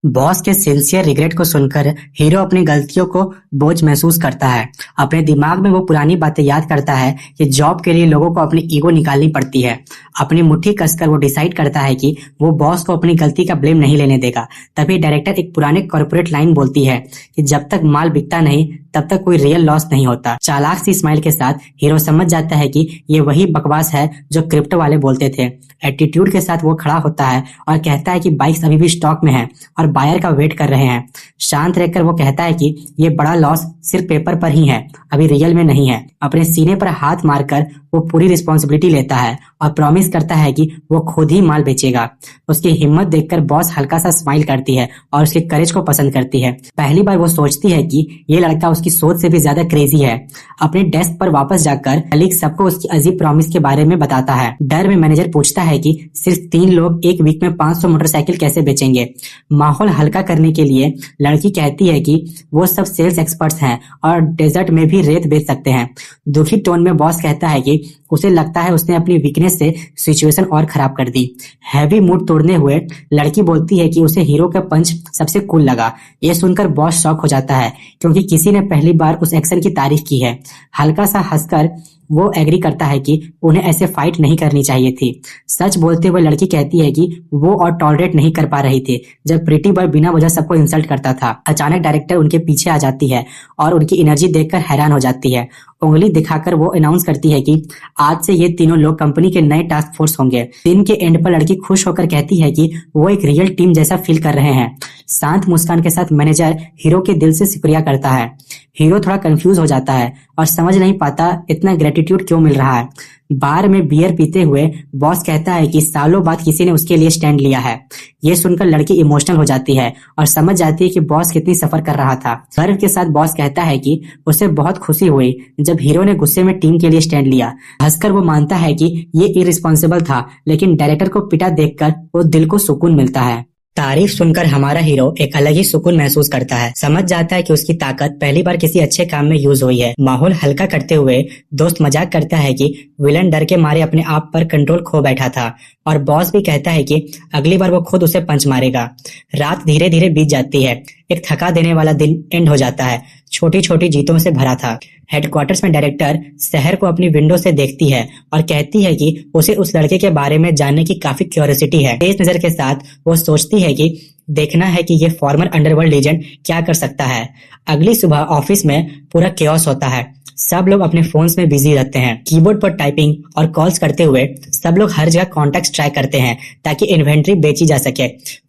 बॉस के सिंसियर रिग्रेट को सुनकर हीरो अपनी गलतियों को बोझ महसूस करता है। अपने दिमाग में वो पुरानी बातें याद करता है कि जॉब के लिए लोगों को अपनी ईगो निकालनी पड़ती है। अपनी मुट्ठी कसकर वो डिसाइड करता है कि वो बॉस को अपनी गलती का ब्लेम नहीं लेने देगा। तभी डायरेक्टर एक पुराने कॉर्पोरेट लाइन बोलती है कि जब तक माल बिकता नहीं तब तक कोई रियल लॉस नहीं होता। चालाक सी स्माइल के साथ हीरो समझ जाता है कि ये वही बकवास है जो क्रिप्टो वाले बोलते थे। एटीट्यूड के साथ वो खड़ा होता है और कहता है कि बाइक्स अभी भी स्टॉक में हैं और बायर का वेट कर रहे हैं। शांत रहकर वो कहता है कि ये बड़ा लॉस सिर्फ पेपर पर ही है, अभी रियल में नहीं है। अपने सीने पर हाथ मारकर वो पूरी रिस्पॉन्सिबिलिटी लेता है और प्रॉमिस करता है कि वो खुद ही माल बेचेगा। उसकी हिम्मत देखकर बॉस हल्का सा स्माइल करती है और उसके करेज को पसंद करती है। पहली बार वो सोचती है कि ये लड़का उसकी सोच से भी ज्यादा क्रेजी है। अपने डेस्क पर वापस जाकर कलीग सबको उसकी अजीब प्रॉमिस के बारे में बताता है। डर में मैनेजर पूछता है कि सिर्फ 3 लोग एक वीक में 500 मोटरसाइकिल कैसे बेचेंगे। माहौल हल्का करने के लिए लड़की कहती है कि वो सब सेल्स एक्सपर्ट्स हैं और डेजर्ट में भी रेत बेच सकते हैं। दुखी टोन में बॉस कहता है कि उसे लगता है उसने अपनी वीकनेस से सिचुएशन और खराब कर दी। हैवी मूड तोड़ने हुए लड़की बोलती है कि उसे हीरो का पंच सबसे कूल लगा। ये सुनकर बॉस शॉक हो जाता है क्योंकि किसी ने पहली बार उस एक्शन की तारीफ की है। हल्का सा हंसकर वो एग्री करता है कि उन्हें ऐसे फाइट नहीं करनी चाहिए थी। सच बोलते हुए लड़की कहती है कि वो और टॉलरेट नहीं कर पा रही थी जब प्रीटी बॉय बिना वजह सबको इंसल्ट करता था। अचानक डायरेक्टर उनके पीछे आ जाती है और उनकी एनर्जी देखकर हैरान हो जाती है। उंगली दिखाकर वो अनाउंस करती है कि आज से ये तीनों लोग कंपनी के नए टास्क फोर्स होंगे। दिन के एंड पर लड़की खुश होकर कहती है कि वो एक रियल टीम जैसा फील कर रहे हैं। शांत मुस्कान के साथ मैनेजर हीरो के दिल से शुक्रिया करता है। हीरो थोड़ा कंफ्यूज हो जाता है और समझ नहीं पाता इतना ग्रेटिट्यूड क्यों मिल रहा है। बार में बियर पीते हुए बॉस कहता है कि सालों बाद किसी ने उसके लिए स्टैंड लिया है। ये सुनकर लड़की इमोशनल हो जाती है और समझ जाती है कि बॉस कितनी सफर कर रहा था। गर्व के साथ बॉस कहता है कि उसे बहुत खुशी हुई जब हीरो ने गुस्से में टीम के लिए स्टैंड लिया। हंसकर वो मानता है कि ये इररिस्पॉन्सिबल था, लेकिन डायरेक्टर को पिटा देखकर वो दिल को सुकून मिलता है। तारीफ सुनकर हमारा हीरो एक अलग ही सुकून महसूस करता है। समझ जाता है कि उसकी ताकत पहली बार किसी अच्छे काम में यूज हुई है। माहौल हल्का करते हुए दोस्त मजाक करता है कि विलन डर के मारे अपने आप पर कंट्रोल खो बैठा था और बॉस भी कहता है कि अगली बार वो खुद उसे पंच मारेगा। रात धीरे धीरे बीत जाती है। एक थका देने वाला दिन एंड हो जाता है। छोटी छोटी जीतों से भरा था। हेडक्वार्टर्स में डायरेक्टर शहर को अपनी विंडो से देखती है और कहती है कि उसे उस लड़के के बारे में जानने की काफी क्यूरियोसिटी है। तेज नजर के साथ वो सोचती है कि देखना है कि ये फॉर्मर अंडरवर्ल्ड लीजेंड क्या कर सकता है। अगली सुबह ऑफिस में पूरा केओस होता है। सब लोग अपने फोन्स में बिजी रहते हैं। कीबोर्ड पर टाइपिंग और कॉल्स करते हुए सब लोग हर जगह कॉन्टैक्ट्स ट्राई करते हैं ताकि इन्वेंट्री बेची जा सके।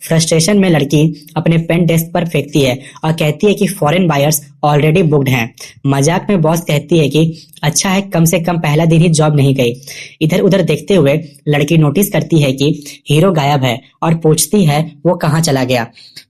फ्रस्ट्रेशन में लड़की अपने पेन डेस्क पर फेंकती है और कहती है कि फॉरेन बायर्स ऑलरेडी बुक्ड हैं। मजाक में बॉस कहती है कि अच्छा है कम से कम पहला दिन ही जॉब नहीं गई। इधर उधर देखते हुए लड़की नोटिस करती है कि हीरो गायब है और पूछती है वो कहाँ चला गया।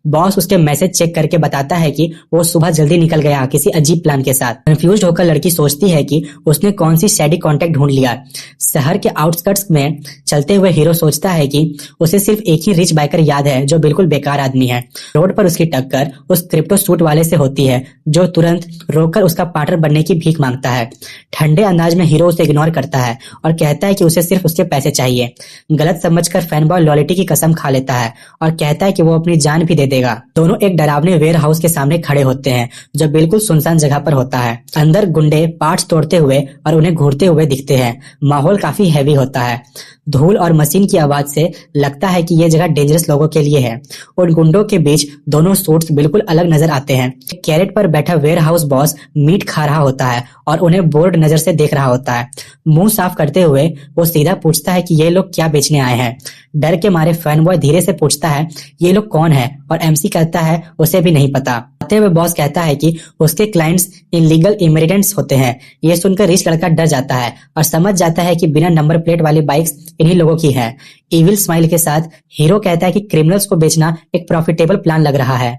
बॉस उसके मैसेज चेक करके बताता है कि वो सुबह जल्दी निकल गया किसी अजीब प्लान के साथ। कंफ्यूज होकर लड़की सोचती है कि उसने कौन सी शैडी कॉन्टेक्ट ढूंढ लिया। शहर के आउटस्कर्ट्स में चलते हुए हीरो सोचता है कि उसे सिर्फ एक ही रिच बाइकर याद है जो बिल्कुल बेकार आदमी है। रोड पर उसकी टक्कर उस क्रिप्टो सूट वाले से होती है जो तुरंत रोककर उसका पार्टनर बनने की भीख मांगता है। ठंडे अंदाज में हीरो उसे इग्नोर करता है और कहता है कि उसे सिर्फ उसके पैसे चाहिए। गलत समझकर फैनबॉय लॉयल्टी की कसम खा लेता है और कहता है कि वो अपनी जान भी दे देगा। दोनों एक डरावने वेयर हाउस के सामने खड़े होते हैं जो बिल्कुल सुनसान जगह पर होता है। अंदर गुंडे पार्ट्स तोड़ते हुए और उन्हें घूरते हुए दिखते हैं। माहौल काफी हैवी होता है। धूल और मशीन की आवाज से लगता है कि यह जगह डेंजरस लोगों के लिए है। उन गुंडों के बीच दोनों सूट्स बिल्कुल अलग नजर आते हैं। कैरेट पर बैठा वेयर हाउस बॉस मीट खा रहा होता है और उन्हें बोर्ड नजर से देख रहा होता है। मुंह साफ करते हुए वो सीधा पूछता है कि ये लोग क्या बेचने आए हैं। डर के मारे फैनबॉय धीरे से पूछता है ये लोग कौन है और एमसी कहता है उसे भी नहीं पता। आते हुए बॉस कहता है कि उसके क्लाइंट्स इलीगल इमिग्रेंट्स होते हैं। ये सुनकर रिच लड़का डर जाता है और समझ जाता है कि बिना नंबर प्लेट वाली बाइक्स इन्हीं लोगों की है। इविल स्माइल के साथ हीरो कहता है कि क्रिमिनल्स को बेचना एक प्रॉफिटेबल प्लान लग रहा है।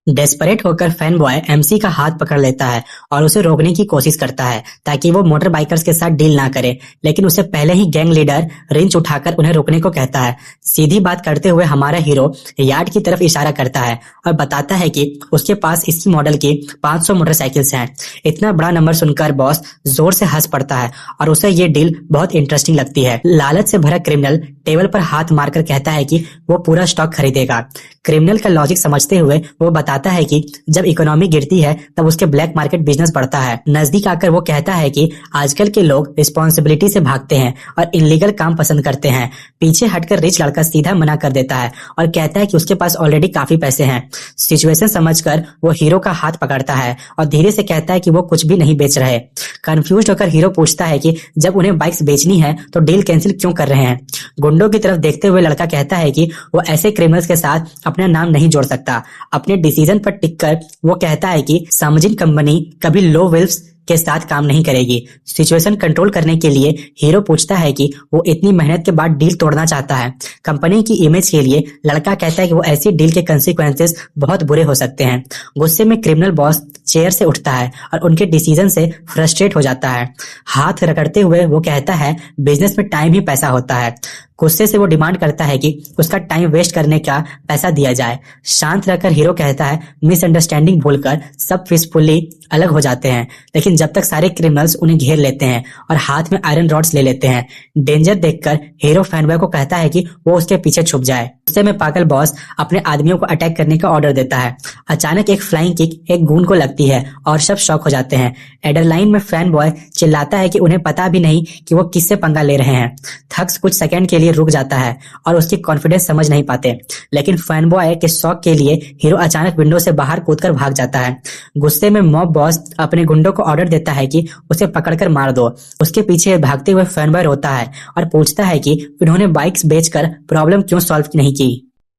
डेस्परेट होकर फैन बॉय एमसी का हाथ पकड़ लेता है और उसे रोकने की कोशिश करता है ताकि वो मोटर बाइकर्स के साथ डील ना करे, लेकिन उससे पहले ही गैंग लीडर रिंच उठाकर उन्हें रोकने को कहता है। सीधी बात करते हुए हमारा हीरो यार्ड की तरफ इशारा करता है और बताता है कि उसके पास इसी मॉडल की 500 मोटरसाइकिल्स हैं। इतना बड़ा नंबर सुनकर बॉस जोर से हंस पड़ता है और उसे ये डील बहुत इंटरेस्टिंग लगती है। लालच से भरा क्रिमिनल टेबल पर हाथ मारकर कहता है कि वो पूरा स्टॉक खरीदेगा। क्रिमिनल का लॉजिक समझते हुए वो बताता है कि जब इकोनॉमी गिरती है तब उसके ब्लैक मार्केट बिजनेस बढ़ता है। नजदीक आकर वो कहता है कि आजकल के लोग रिस्पॉन्सिबिलिटी से भागते हैं और इलीगल काम पसंद करते हैं। पीछे हटकर रिच लड़का सीधा मना कर देता है और कहता है कि उसके पास ऑलरेडी काफी पैसे हैं। सिचुएशन समझकर वो हीरो का हाथ पकड़ता है और धीरे से कहता है कि वो कुछ भी नहीं बेच रहे। कंफ्यूज होकर हीरो पूछता है कि जब उन्हें बाइक्स बेचनी है तो डील कैंसिल क्यों कर रहे हैं। गुंडों की तरफ देखते हुए लड़का कहता है कि वो ऐसे क्रिमिनल्स के साथ अपना नाम नहीं जोड़ सकता। अपने डिसीजन पर टिककर वो कहता है कि सामजिन कंपनी कभी लो विल्स के साथ काम नहीं करेगी। सिचुएशन कंट्रोल करने के लिए हीरो पूछता है कि वो इतनी मेहनत के बाद डील तोड़ना चाहता है कंपनी की इमेज के लिए। लड़का कहता है कि वो ऐसी डील के कंसिक्वेंसेस बहुत बुरे हो सकते हैं। गुस्से में क्रिमिनल बॉस चेयर से उठता है और उनके डिसीजन से फ्रस्ट्रेट हो जाता है। हाथ रगड़ते हुए वो कहता है बिजनेस में टाइम ही पैसा होता है। गुस्से से वो डिमांड करता है कि उसका टाइम वेस्ट करने का पैसा दिया जाए। शांत रहकर हीरो कहता है मिसअंडरस्टैंडिंग भूलकर सब पीसफुली अलग हो जाते हैं, लेकिन जब तक सारे क्रिमिनल्स उन्हें घेर लेते हैं और हाथ में आयरन रॉड्स ले लेते हैं। डेंजर देखकर हीरो फैनबॉय को कहता है कि वो उसके पीछे छुप जाए। गुस्से में पागल बॉस अपने आदमियों को अटैक करने का ऑर्डर देता है। अचानक एक फ्लाइंग किक एक गून को लगती है और सब शॉक हो जाते हैं। एडरलाइन में फैन बॉय चिल्लाता है कि उन्हें पता भी नहीं कि वो किससे पंगा ले रहे हैं। थक्स कुछ सेकंड के लिए रुक जाता है और उसकी कॉन्फिडेंस समझ नहीं पाते, लेकिन फैन बॉय के शौक के लिए हीरो अचानक विंडो से बाहर कूदकर भाग जाता है। गुस्से में मॉब बॉस अपने गुंडों को ऑर्डर देता है कि उसे पकड़कर मार दो। उसके पीछे भागते हुए फैन बॉय रोता है और पूछता है कि उन्होंने बाइक्स बेचकर प्रॉब्लम क्यों सॉल्व नहीं की।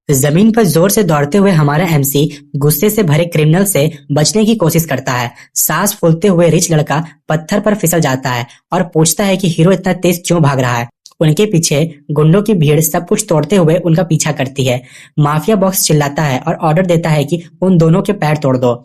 जमीन पर जोर से दौड़ते हुए हमारा एमसी गुस्से से भरे क्रिमिनल से बचने की कोशिश करता है। सांस फूलते हुए रिच लड़का पत्थर पर फिसल जाता है और पूछता है कि हीरो इतना तेज क्यों भाग रहा है। उनके पीछे गुंडों की भीड़ सब कुछ तोड़ते हुए उनका पीछा करती है। माफिया बॉक्स चिल्लाता है और ऑर्डर देता है कि उन दोनों के पैर तोड़ दो।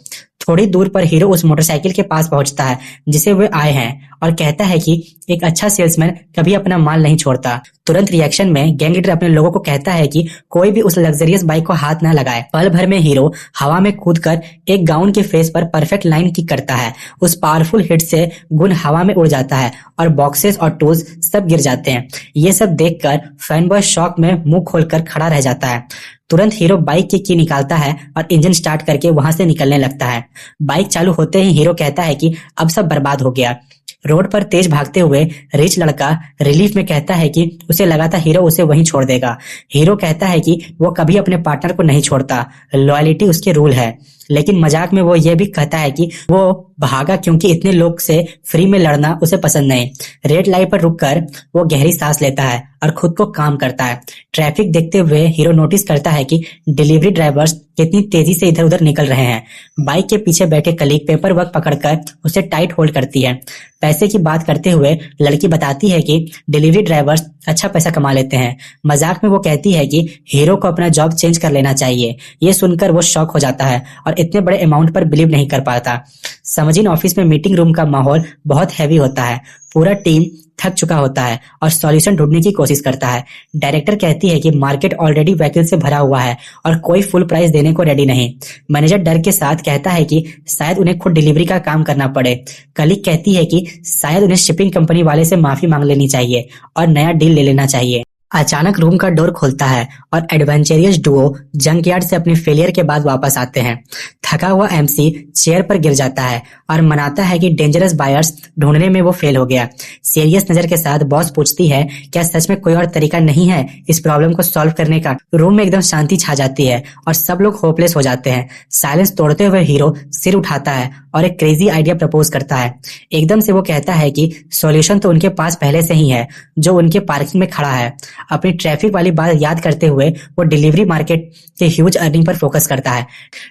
थोड़ी दूर पर हीरो उस मोटरसाइकिल के पास पहुंचता है जिसे वे आए हैं और कहता है कि एक अच्छा सेल्समैन कभी अपना माल नहीं छोड़ता। तुरंत रिएक्शन में गैंग लीडर अपने लोगों को कहता है कि कोई भी उस लग्जरियस बाइक को हाथ ना लगाए। पल भर में हीरो हवा में कूदकर एक गाउन के फेस पर परफेक्ट लाइन किक करता है। उस पावरफुल हिट से गुन हवा में उड़ जाता है और बॉक्सेस और टूल्स सब गिर जाते हैं। ये सब देखकर फैनबॉय शॉक में मुंह खोलकर खड़ा रह जाता है। तुरंत हीरो बाइक की निकालता है और इंजन स्टार्ट करके वहां से निकलने लगता है। बाइक चालू होते ही हीरो कहता है कि अब सब बर्बाद हो गया। रोड पर तेज भागते हुए रिच लड़का रिलीफ में कहता है कि उसे लगा था हीरो उसे वहीं छोड़ देगा। हीरो कहता है कि वो कभी अपने पार्टनर को नहीं छोड़ता, लॉयल्टी उसके रूल है। लेकिन मजाक में वो ये भी कहता है कि वो भागा क्योंकि इतने लोग से फ्री में लड़ना उसे पसंद नहीं। रेड लाइट पर रुककर वो गहरी सांस लेता है और खुद को काम करता है। ट्रैफिक देखते हुए हीरो नोटिस करता है कि डिलीवरी ड्राइवर्स कितनी तेजी से इधर उधर निकल रहे हैं। बाइक के पीछे बैठे कलीग पेपर वर्क पकड़कर उसे टाइट होल्ड करती है। पैसे की बात करते हुए लड़की बताती है कि डिलीवरी ड्राइवर्स अच्छा पैसा कमा लेते हैं। मजाक में वो कहती है कि हीरो को अपना जॉब चेंज कर लेना चाहिए। ये सुनकर वो शॉक हो जाता है और इतने बड़े अमाउंट पर बिलीव नहीं कर पाता। समझिन ऑफिस में मीटिंग रूम का माहौल बहुत हैवी होता है। पूरा टीम थक चुका होता है और सॉल्यूशन ढूंढने की कोशिश करता है। डायरेक्टर कहती है कि मार्केट ऑलरेडी वैकेंसी से भरा हुआ है और कोई फुल प्राइस देने को रेडी नहीं। मैनेजर डर के साथ कहता है कि शायद उन्हें खुद डिलीवरी का काम करना पड़े। कलीग कहती है कि शायद उन्हें शिपिंग कंपनी वाले से माफी मांग लेनी चाहिए और नया डील ले लेना चाहिए। अचानक रूम का डोर खुलता है और एडवेंचरियस डुओ जंकयार्ड से अपने फेलियर के बाद वापस आते हैं। थका हुआ एमसी चेयर पर गिर जाता है और मनाता है कि डेंजरस बायर्स ढूंढने में वो फेल हो गया। सीरियस नजर के साथ बॉस पूछती है, क्या सच में कोई और तरीका नहीं है इस प्रॉब्लम को सॉल्व करने का? रूम में एकदम शांति छा जाती है और सब लोग होपलेस हो जाते हैं। साइलेंस तोड़ते हुए हीरो सिर उठाता है और एक क्रेजी आइडिया प्रपोज करता है। एकदम से वो कहता है कि सॉल्यूशन तो उनके पास पहले से ही है, जो उनके पार्किंग में खड़ा है। अपनी ट्रैफिक वाली बात याद करते हुए वो डिलीवरी मार्केट के ह्यूज अर्निंग पर फोकस करता है।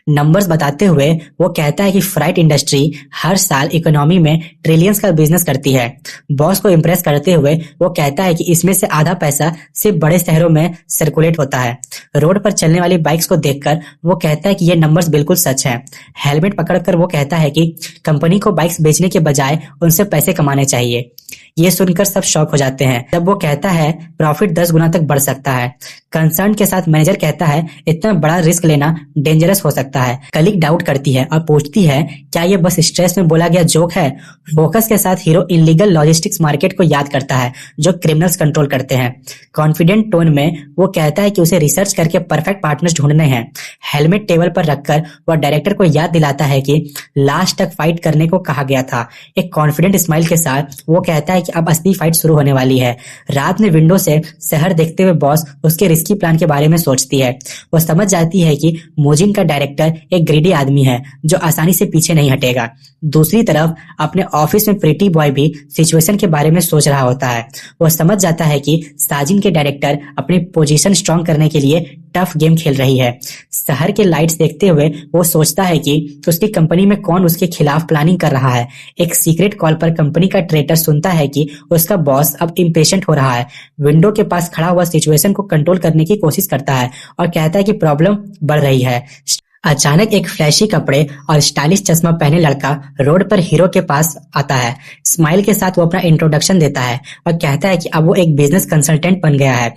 नंबर्स बताते हुए वो कहता है कि फ्राइट इंडस्ट्री हर साल इकोनॉमी में ट्रिलियंस का बिजनेस करती है। बॉस को इम्प्रेस करते हुए वो कहता है कि इसमें से आधा पैसा सिर्फ बड़े शहरों में सर्कुलेट होता है। रोड पर चलने वाली बाइक्स को देखकर वो कहता है कि ये नंबर्स बिल्कुल सच है। हेलमेट पकड़कर वो कहता है कि कंपनी को बाइक्स बेचने के बजाय उनसे पैसे कमाने चाहिए। ये सुनकर सब शॉक हो जाते हैं जब वो कहता है प्रॉफिट 10 गुना तक बढ़ सकता है। कंसर्न के साथ मैनेजर कहता है इतना बड़ा रिस्क लेना डेंजरस हो सकता है। कलीग डाउट करती है और पूछती है क्या ये बस स्ट्रेस में बोला गया जोक है? फोकस के साथ हीरो इनलीगल लॉजिस्टिक्स मार्केट को याद करता है जो क्रिमिनल्स कंट्रोल करते हैं। कॉन्फिडेंट टोन में वो कहता है कि उसे रिसर्च करके परफेक्ट पार्टनर्स ढूंढने हैं। हेलमेट टेबल पर रखकर वह डायरेक्टर को याद दिलाता है कि लास्ट तक फाइट करने को कहा गया था। एक कॉन्फिडेंट स्माइल के साथ वो कहता है कि अब असली फाइट शुरू होने वाली है। रात में विंडो से शहर देखते हुए बॉस उसके रिस्की प्लान के बारे में सोचती है। वो समझ जाती है कि मोजिन का डायरेक्टर एक ग्रीडी आदमी है जो आसानी से पीछे नहीं हटेगा। दूसरी तरफ अपने ऑफिस में प्रीटी बॉय भी सिचुएशन के बारे में सोच रहा होता है। वो समझ जाता है कि साजिन के डायरेक्टर अपनी पोजीशन स्ट्रांग करने के लिए टफ गेम खेल रही है। शहर के लाइट्स देखते हुए वो सोचता है कि उसकी कंपनी में कौन उसके खिलाफ प्लानिंग कर रहा है। एक सीक्रेट कॉल पर कंपनी का ट्रेटर सुनता है कि उसका बॉस अब इम्पेशेंट हो रहा है। विंडो के पास खड़ा हुआ सिचुएशन को कंट्रोल करने की कोशिश करता है और कहता है कि प्रॉब्लम बढ़ रही है। अचानक एक फ्लैशी कपड़े और स्टाइलिश चश्मा पहने लड़का रोड पर हीरो के पास आता है। स्माइल के साथ वो अपना इंट्रोडक्शन देता है और कहता है कि अब वो एक बिजनेस कंसल्टेंट बन गया है।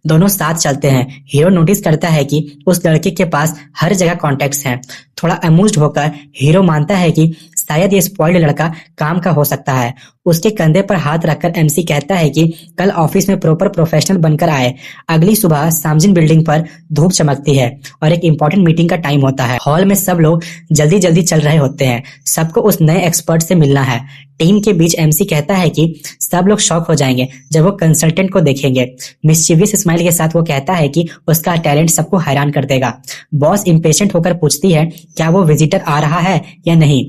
दोनों साथ चलते हैं। हीरो नोटिस करता है कि उस लड़के के पास हर जगह कॉन्टेक्ट्स हैं। थोड़ा अम्यूज्ड होकर हीरो मानता है कि शायद ये स्पॉइल्ड लड़का काम का हो सकता है। उसके कंधे पर हाथ रखकर एमसी कहता है कि कल ऑफिस में प्रॉपर प्रोफेशनल बनकर आए। अगली सुबह सामजिन बिल्डिंग पर धूप चमकती है और एक इम्पोर्टेंट मीटिंग का टाइम होता है। हॉल में सब लोग जल्दी जल्दी चल रहे होते हैं। सबको उस नए एक्सपर्ट से मिलना है। टीम के बीच एमसी कहता है कि सब लोग शॉक हो जाएंगे जब वो कंसल्टेंट को देखेंगे। मिस्चीवियस स्माइल के साथ वो कहता है कि उसका टैलेंट सबको हैरान कर देगा। बॉस इम्पेशेंट होकर पूछती है क्या वो विजिटर आ रहा है या नहीं।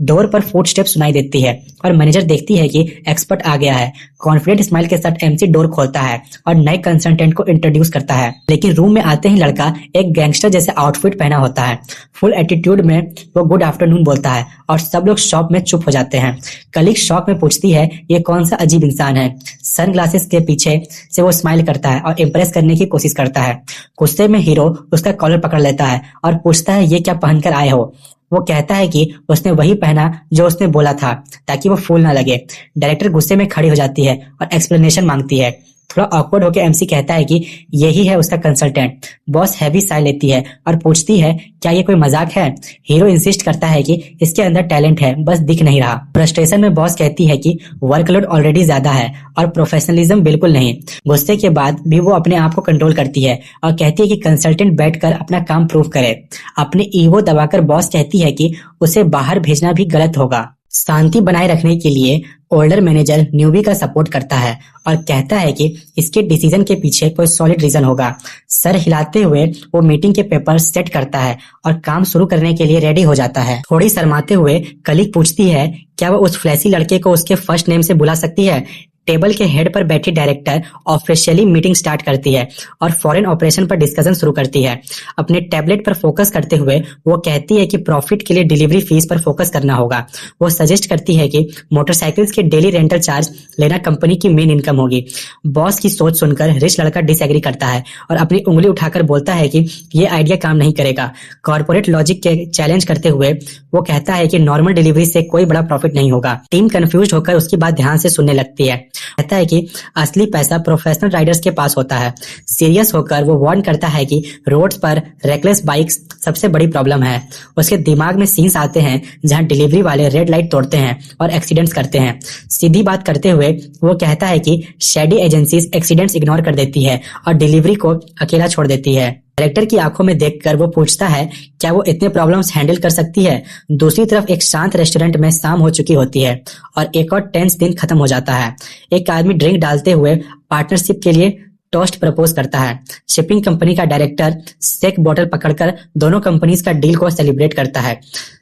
डोर पर फुटस्टेप सुनाई देती है और मैनेजर देखती है कि एक्सपर्ट आ गया है। कॉन्फिडेंट स्माइल के साथ एमसी डोर खोलता है और नए कंसल्टेंट को इंट्रोड्यूस करता है। लेकिन रूम में आते ही लड़का एक गैंगस्टर जैसे आउटफिट पहना होता है। फुल एटीट्यूड में वो गुड आफ्टरनून बोलता है और सब लोग शॉप में चुप हो जाते हैं। कलीग शॉक में पूछती है ये कौन सा अजीब इंसान है। सनग्लासेस के पीछे से वो स्माइल करता है और इम्प्रेस करने की कोशिश करता है। गुस्से में हीरो उसका कॉलर पकड़ लेता है और पूछता है ये क्या पहनकर आए हो। वो कहता है कि उसने वही पहना जो उसने बोला था ताकि वो फूल ना लगे। डायरेक्टर गुस्से में खड़ी हो जाती है और एक्सप्लेनेशन मांगती है। थोड़ा ऑकवर्ड होकर एमसी कहता है कि यही है उसका कंसल्टेंट। बॉस हैवी साय लेती है और पूछती है क्या ये कोई मजाक है। हीरो इंसिस्ट करता है कि इसके अंदर टैलेंट है बस दिख नहीं रहा। फ्रस्ट्रेशन में बॉस कहती है कि वर्कलोड ऑलरेडी ज्यादा है और प्रोफेशनलिज्म बिल्कुल नहीं। गुस्से के बाद भी वो अपने आप को कंट्रोल करती है और कहती है कि कंसल्टेंट बैठकर अपना काम प्रूव करे। अपने ईगो दबाकर बॉस कहती है कि उसे बाहर भेजना भी गलत होगा। शांति बनाए रखने के लिए ओल्डर मैनेजर न्यूबी का सपोर्ट करता है और कहता है कि इसके डिसीजन के पीछे कोई सॉलिड रीजन होगा। सर हिलाते हुए वो मीटिंग के पेपर सेट करता है और काम शुरू करने के लिए रेडी हो जाता है। थोड़ी शर्माते हुए कलीग पूछती है क्या वो उस फ्लैशी लड़के को उसके फर्स्ट नेम से बुला सकती है। टेबल के हेड पर बैठी डायरेक्टर ऑफिशियली मीटिंग स्टार्ट करती है और फॉरेन ऑपरेशन पर डिस्कशन शुरू करती है। अपने टैबलेट पर फोकस करते हुए वो कहती है कि प्रॉफिट के लिए डिलीवरी फीस पर फोकस करना होगा। वो सजेस्ट करती है कि मोटरसाइकिल्स के डेली रेंटल चार्ज लेना कंपनी की मेन इनकम होगी। बॉस की सोच सुनकर रिच लड़का डिसएग्री करता है और अपनी उंगली उठाकर बोलता है कि ये आइडिया काम नहीं करेगा। कॉर्पोरेट लॉजिक के चैलेंज करते हुए वो कहता है कि नॉर्मल डिलीवरी से कोई बड़ा प्रॉफिट नहीं होगा। टीम कंफ्यूज होकर उसकी बात ध्यान से सुनने लगती है। कहता है कि असली पैसा प्रोफेशनल राइडर्स के पास होता है। सीरियस होकर वो वार्न करता है कि रोड्स पर रेकलेस बाइक्स सबसे बड़ी प्रॉब्लम है। उसके दिमाग में सीन्स आते हैं जहां डिलीवरी वाले रेड लाइट तोड़ते हैं और एक्सीडेंट्स करते हैं। सीधी बात करते हुए वो कहता है कि शेडी एजेंसीज एक्सीडेंट्स इग्नोर कर देती है और डिलीवरी को अकेला छोड़ देती है। डायरेक्टर की आंखों में देखकर वो पूछता है क्या वो इतने प्रॉब्लम्स हैंडल कर सकती है। दूसरी तरफ एक शांत रेस्टोरेंट में शाम हो चुकी होती है और एक और टेंस दिन खत्म हो जाता है। एक आदमी ड्रिंक डालते हुए पार्टनरशिप के लिए टोस्ट प्रपोज करता है। शिपिंग कंपनी का डायरेक्टर सेक बोतल पकड़कर दोनों कंपनीज का डील को सेलिब्रेट करता है।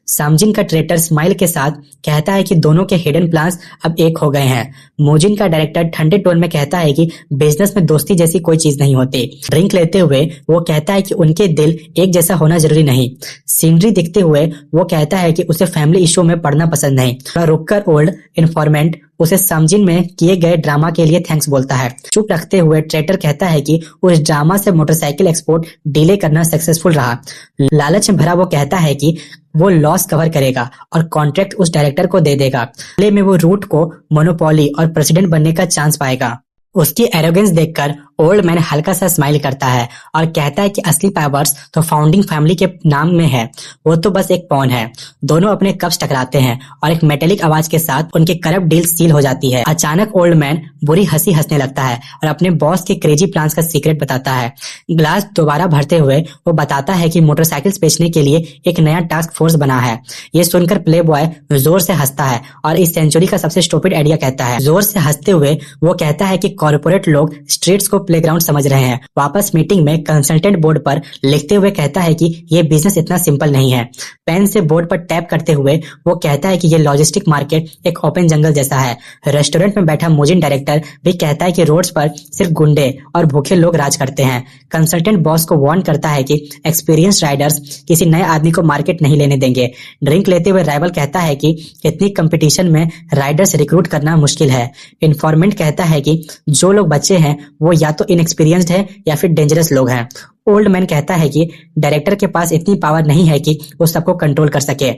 सामजिन का ट्रेटर स्माइल के साथ कहता है कि दोनों के हिडन प्लान्स अब एक हो गए हैं। मोजिन का डायरेक्टर ठंडे टोन में कहता है कि बिजनेस में दोस्ती जैसी कोई चीज नहीं होती। ड्रिंक लेते हुए वो कहता है कि उनके दिल एक जैसा होना जरूरी नहीं। सीनरी दिखते हुए वो कहता है कि उसे फैमिली इशू में पढ़ना पसंद नहीं। थोड़ा रुककर ओल्ड इन्फॉर्मेंट उसे सामजिन में किए गए ड्रामा के लिए थैंक्स बोलता है। चुप रखते हुए ट्रेटर कहता है कि उस ड्रामा से मोटरसाइकिल एक्सपोर्ट डिले करना सक्सेसफुल रहा। लालच में भरा वो कहता है कि वो लॉस कवर करेगा और कॉन्ट्रैक्ट उस डायरेक्टर को दे देगा। बदले में वो रूट को मोनोपोली और प्रेसिडेंट बनने का चांस पाएगा। उसकी एरोगेंस देखकर ओल्ड मैन हल्का सा स्माइल करता है और कहता है कि असली पावर्स तो फाउंडिंग फैमिली के नाम में है, वो तो बस एक पॉन है। दोनों अपने कप्स टकराते हैं और एक मेटेलिक आवाज के साथ उनके करप्ट डील सील हो जाती है। अचानक ओल्ड मैन बुरी हंसी हंसने लगता है और अपने बॉस के क्रेजी प्लान्स का सीक्रेट बताता है। ग्लास दोबारा भरते हुए वो बताता है कि मोटरसाइकिल्स बेचने के लिए एक नया टास्क फोर्स बना है। ये सुनकर प्ले बॉय जोर से हंसता है और इस सेंचुरी का सबसे स्टूपिड आइडिया कहता है। जोर से हंसते हुए वो कहता है कि कॉर्पोरेट लोग स्ट्रीट्स को प्लेग्राउंड समझ रहे हैं। वापस मीटिंग में कंसल्टेंट बोर्ड पर लिखते हुए कहता है कि ये बिजनेस इतना सिंपल नहीं है। पेन से बोर्ड पर टैप करते हुए वो कहता है कि ये लॉजिस्टिक मार्केट एक ओपन जंगल जैसा है। रेस्टोरेंट में बैठा मोजिन डायरेक्टर भी कहता है कि रोड्स पर सिर्फ गुंडे और भूखे लोग राज करते हैं। कंसल्टेंट बॉस को वार्न करता है कि एक्सपीरियंस राइडर्स किसी नए आदमी को मार्केट नहीं लेने देंगे। ड्रिंक लेते हुए राइवल कहता है कि इतनी कंपटीशन में राइडर्स रिक्रूट करना मुश्किल है। इन्फॉर्मेंट कहता है कि जो लोग बच्चे हैं वो या तो इनएक्सपीरियंस्ड है या फिर डेंजरस लोग हैं। ओल्ड मैन कहता है कि डायरेक्टर के पास इतनी पावर नहीं है कि वो सबको कंट्रोल कर सके।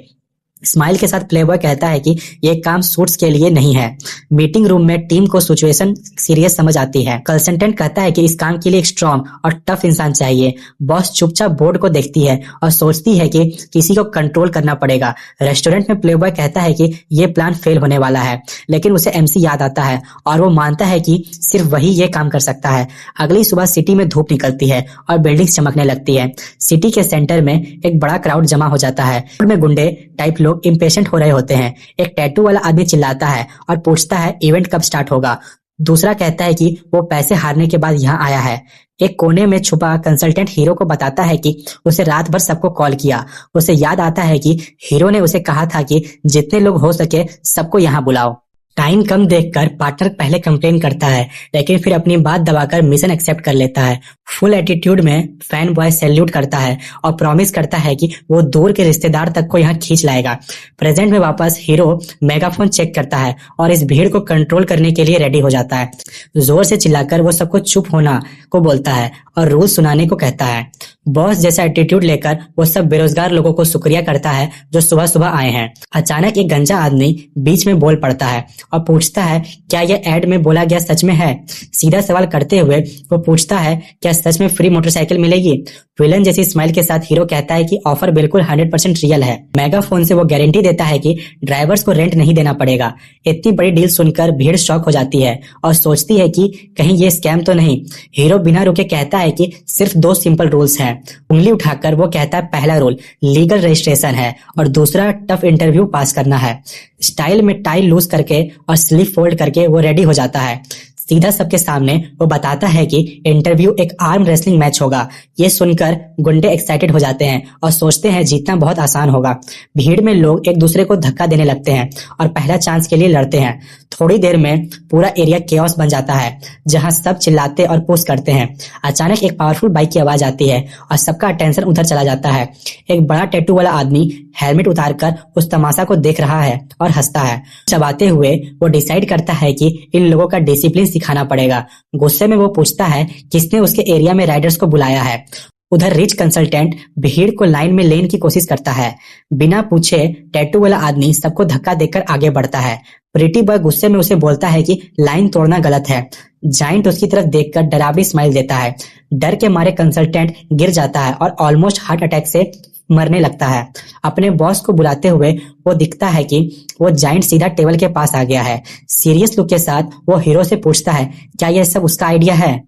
स्माइल के साथ प्लेबॉय कहता है कि ये काम सूट्स के लिए नहीं है। मीटिंग रूम में टीम को सिचुएशन सीरियस समझ आती है। कंसल्टेंट कहता है कि इस काम के लिए एक स्ट्रॉन्ग और टफ इंसान चाहिए। बॉस चुपचाप बोर्ड को देखती है और सोचती है कि किसी को कंट्रोल करना पड़ेगा। रेस्टोरेंट में प्लेबॉय कहता है कि ये प्लान फेल होने वाला है, लेकिन उसे एमसी याद आता है और वो मानता है कि सिर्फ वही ये काम कर सकता है। अगली सुबह सिटी में धूप निकलती है और बिल्डिंग्स चमकने लगती है। सिटी के सेंटर में एक बड़ा क्राउड जमा हो जाता है। में गुंडे टाइप लोग इम्पेशेंट हो रहे होते हैं। एक टैटू वाला आदमी चिल्लाता है और पूछता है इवेंट कब स्टार्ट होगा। दूसरा कहता है कि वो पैसे हारने के बाद यहाँ आया है। एक कोने में छुपा कंसल्टेंट हीरो को बताता है कि उसे रात भर सबको कॉल किया। उसे याद आता है कि हीरो ने उसे कहा था कि जितने लोग हो सके सबको यहाँ बुलाओ। टाइम कम देखकर पार्टनर पहले कंप्लेन करता है, लेकिन फिर अपनी बात दबाकर मिशन एक्सेप्ट कर लेता है। फुल एटीट्यूड में फैन बॉय सैल्यूट करता है और प्रॉमिस करता है कि वो दूर के रिश्तेदार तक को यहाँ खींच लाएगा। प्रेजेंट में वापस हीरो मेगाफोन चेक करता है और इस भीड़ को कंट्रोल करने के लिए रेडी हो जाता है। जोर से चिल्लाकर वो सबको चुप होना को बोलता है और रूल सुनाने को कहता है। बॉस जैसा एटीट्यूड लेकर वो सब बेरोजगार लोगों को शुक्रिया करता है जो सुबह सुबह आए हैं। अचानक एक गंजा आदमी बीच में बोल पड़ता है और पूछता है क्या यह एड में बोला गया सच में है। सीधा सवाल करते हुए वो पूछता है क्या सच में फ्री मोटरसाइकिल मिलेगी। विलन जैसी स्माइल के साथ हीरो कहता है कि ऑफर बिल्कुल 100% रियल है। मेगाफोन से वो गारंटी देता है कि ड्राइवर्स को रेंट नहीं देना पड़ेगा। इतनी बड़ी डील सुनकर भीड़ शॉक हो जाती है और सोचती है कि कहीं ये स्कैम तो नहीं। हीरो बिना रुके कहता है कि सिर्फ 2 सिंपल रूल्स हैं। उंगली उठाकर वो कहता है पहला रूल लीगल रजिस्ट्रेशन है और दूसरा टफ इंटरव्यू पास करना है। स्टाइल में टाई लूज करके और स्लीव फोल्ड करके वो रेडी हो जाता है। सीधा सबके सामने वो बताता है कि इंटरव्यू एक आर्म रेसलिंग मैच होगा। ये सुनकर गुंडे एक्साइटेड हो जाते हैं और सोचते हैं जीतना बहुत आसान होगा। भीड़ में लोग एक दूसरे को धक्का देने लगते हैं और पहला चांस के लिए लड़ते हैं। थोड़ी देर में पूरा एरिया केओस बन जाता है जहां सब चिल्लाते और पुश करते हैं। अचानक एक पावरफुल बाइक की आवाज आती है और सबका अटेंशन उधर चला जाता है। एक बड़ा टैटू वाला आदमी हेलमेट उतारकर उस तमाशा को देख रहा है और हंसता है। चबाते हुए वो डिसाइड करता है कि इन लोगों का डिसिप्लिन सिखाना पड़ेगा। गुस्से में वो पूछता है किसने उसके एरिया में राइडर्स को बुलाया है। उधर रिच कंसल्टेंट भीड़ को लाइन में लेने की कोशिश करता है। बिना पूछे टैटू वाला आदमी सबको धक्का देकर आगे बढ़ता है। प्रीटी बॉय गुस्से में उसे बोलता है कि लाइन तोड़ना गलत है। जाइंट उसकी तरफ देखकर डरावनी स्माइल देता है। डर के मारे कंसल्टेंट गिर जाता है और ऑलमोस्ट हार्ट अटैक से मरने लगता है। अपने बॉस को बुलाते हुए वो दिखता है कि वो जाइंट सीधा टेबल के पास आ गया है। सीरियस लुक के साथ वो हीरो से पूछता है क्या यह सब उसका आइडिया है।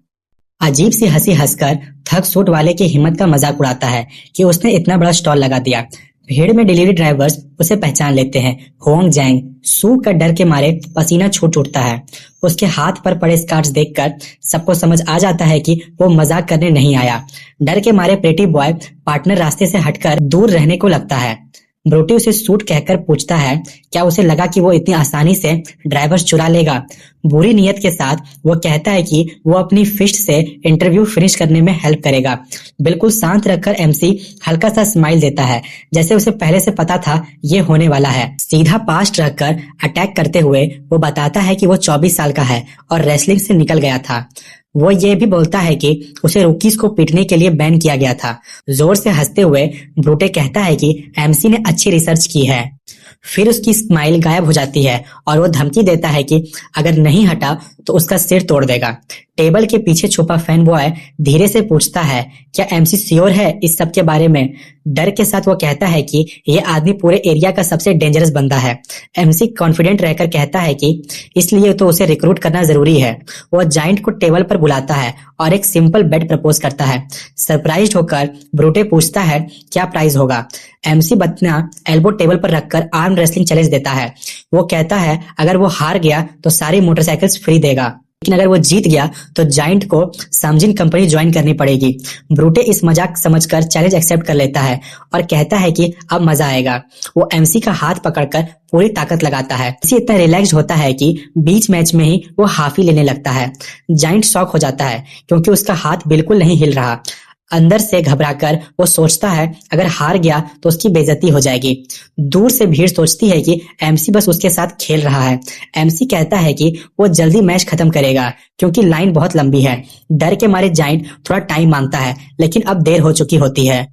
अजीब सी हंसी हंसकर थक सूट वाले की हिम्मत का मजाक उड़ाता है कि उसने इतना बड़ा स्टॉल लगा दिया। भीड़ में डिलीवरी ड्राइवर्स उसे पहचान लेते हैं। होंग जैंग सू का डर के मारे पसीना छूट उठता है। उसके हाथ पर पड़े स्कार्स देखकर सबको समझ आ जाता है कि वो मजाक करने नहीं आया। डर के मारे प्रेटी बॉय पार्टनर रास्ते से हटकर दूर रहने को लगता है। ब्रोटी उसे सूट कहकर पूछता है क्या उसे लगा कि वो इतनी आसानी से ड्राइवर्स चुरा लेगा। बुरी नीयत के साथ वो कहता है कि वो अपनी फिस्ट से इंटरव्यू फिनिश करने में हेल्प करेगा। बिल्कुल शांत रखकर एमसी हल्का सा स्माइल देता है जैसे उसे पहले से पता था ये होने वाला है। सीधा पास्ट रखकर अटैक करते हुए वो बताता है कि वो 24 साल का है और रेसलिंग से निकल गया था। वो ये भी बोलता है कि उसे रुकीज को पीटने के लिए बैन किया गया था। जोर से हंसते हुए ब्रूटे कहता है कि एमसी ने अच्छी रिसर्च की है। फिर उसकी स्माइल गायब हो जाती है और वो धमकी देता है कि अगर नहीं हटा तो उसका सिर तोड़ देगा। टेबल के पीछे छुपा फैन बॉय धीरे से पूछता है क्या एमसी श्योर है इस सब के बारे में। डर के साथ वो कहता है कि ये आदमी पूरे एरिया का सबसे डेंजरस बंदा है। एमसी कॉन्फिडेंट रहकर कहता है कि इसलिए तो उसे रिक्रूट करना जरूरी है। वो जाइंट को टेबल पर बुलाता है और एक सिंपल बेड प्रपोज करता है। सरप्राइज होकर ब्रूटे पूछता है क्या प्राइस होगा। एमसी बतना एल्बो टेबल पर रखकर आर्म रेसलिंग चैलेंज देता है। वो कहता है अगर वो हार गया तो सारी मोटरसाइकिल्स फ्री देगा, लेकिन अगर वो जीत गया तो जाइंट को समजिन कंपनी ज्वाइन करनी पड़ेगी। ब्रूटे इस मजाक समझकर चैलेंज एक्सेप्ट कर लेता है और कहता है कि अब मजा आएगा। वो एमसी का हाथ पकड़कर पूरी ताकत लगाता है। इसी इतना रिलैक्स होता है कि बीच मैच में ही वो हाफी लेने लगता है। जाइंट शॉक हो जाता है क्योंकि उसका हाथ बिल्कुल नहीं हिल रहा। अंदर से घबराकर वो सोचता है अगर हार गया तो उसकी बेइज्जती हो जाएगी। दूर से भीड़ सोचती है कि एमसी बस उसके साथ खेल रहा है। एमसी कहता है कि वो जल्दी मैच खत्म करेगा क्योंकि लाइन बहुत लंबी है। डर के मारे जाइंट थोड़ा टाइम मांगता है लेकिन अब देर हो चुकी होती है।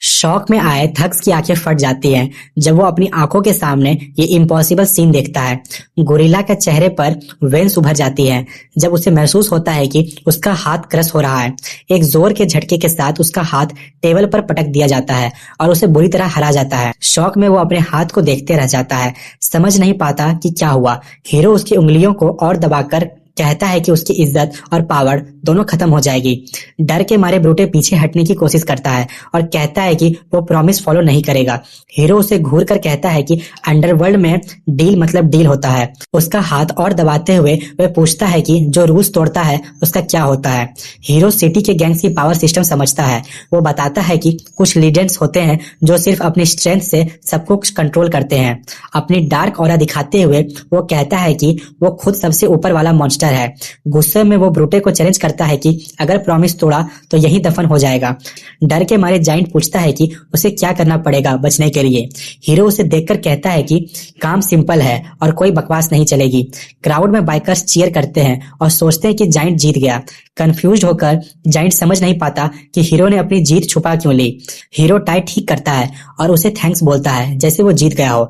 शॉक में आए थक्स की आंखें फट जाती हैं जब वो अपनी आंखों के सामने ये इम्पॉसिबल सीन देखता है। गोरिल्ला के चेहरे पर वेन्स उभर जाती है जब उसे महसूस होता है कि उसका हाथ क्रश हो रहा है। एक जोर के झटके के साथ उसका हाथ टेबल पर पटक दिया जाता है और उसे बुरी तरह हरा जाता है। शॉक में वो अपने हाथ को देखते रह जाता है, समझ नहीं पाता कि क्या हुआ। हीरो उसकी उंगलियों को और दबाकर कहता है कि उसकी इज्जत और पावर दोनों खत्म हो जाएगी। डर के मारे ब्रूटे पीछे हटने की कोशिश करता है और कहता है कि वो प्रॉमिस फॉलो नहीं करेगा। हीरो उसे घूर कर कहता है कि अंडरवर्ल्ड में डील मतलब डील होता है। उसका हाथ और दबाते हुए वह पूछता है कि जो रूल्स तोड़ता है उसका क्या होता है। हीरो सिटी के गैंग्स की पावर सिस्टम समझता है। वो बताता है कि कुछ लीजेंड्स होते हैं जो सिर्फ अपनी स्ट्रेंथ से सबको कंट्रोल करते हैं। अपनी डार्क ऑरा दिखाते हुए वो कहता है कि वो खुद सबसे ऊपर वाला मॉन्स्टर है। गुस्से में वो ब्रूटे को चैलेंज करता है कि अगर प्रॉमिस तोड़ा तो यही दफन हो जाएगा। डर के मारे जाइंट पूछता है कि उसे क्या करना पड़ेगा बचने के लिए। हीरो उसे देखकर कहता है कि काम सिंपल है और कोई बकवास नहीं चलेगी। क्राउड में बाइकर्स चीयर करते हैं और सोचते हैं कि जाइंट जीत गया। कंफ्यूज होकर जाइंट समझ नहीं पाता कि हीरो ने अपनी जीत छुपा क्यों ली। हीरो टाई ठीक करता है और उसे थैंक्स बोलता है जैसे वो जीत गया हो।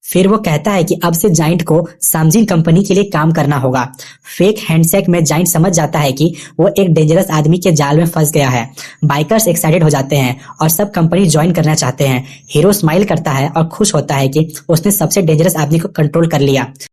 फिर वो कहता है कि अब से जाइंट को सामजिन कंपनी के लिए काम करना होगा। फेक हैंडशेक में जाइंट समझ जाता है कि वो एक डेंजरस आदमी के जाल में फंस गया है। बाइकर्स एक्साइटेड हो जाते हैं और सब कंपनी ज्वाइन करना चाहते हैं। हीरो स्माइल करता है और खुश होता है कि उसने सबसे डेंजरस आदमी को कंट्रोल कर लिया।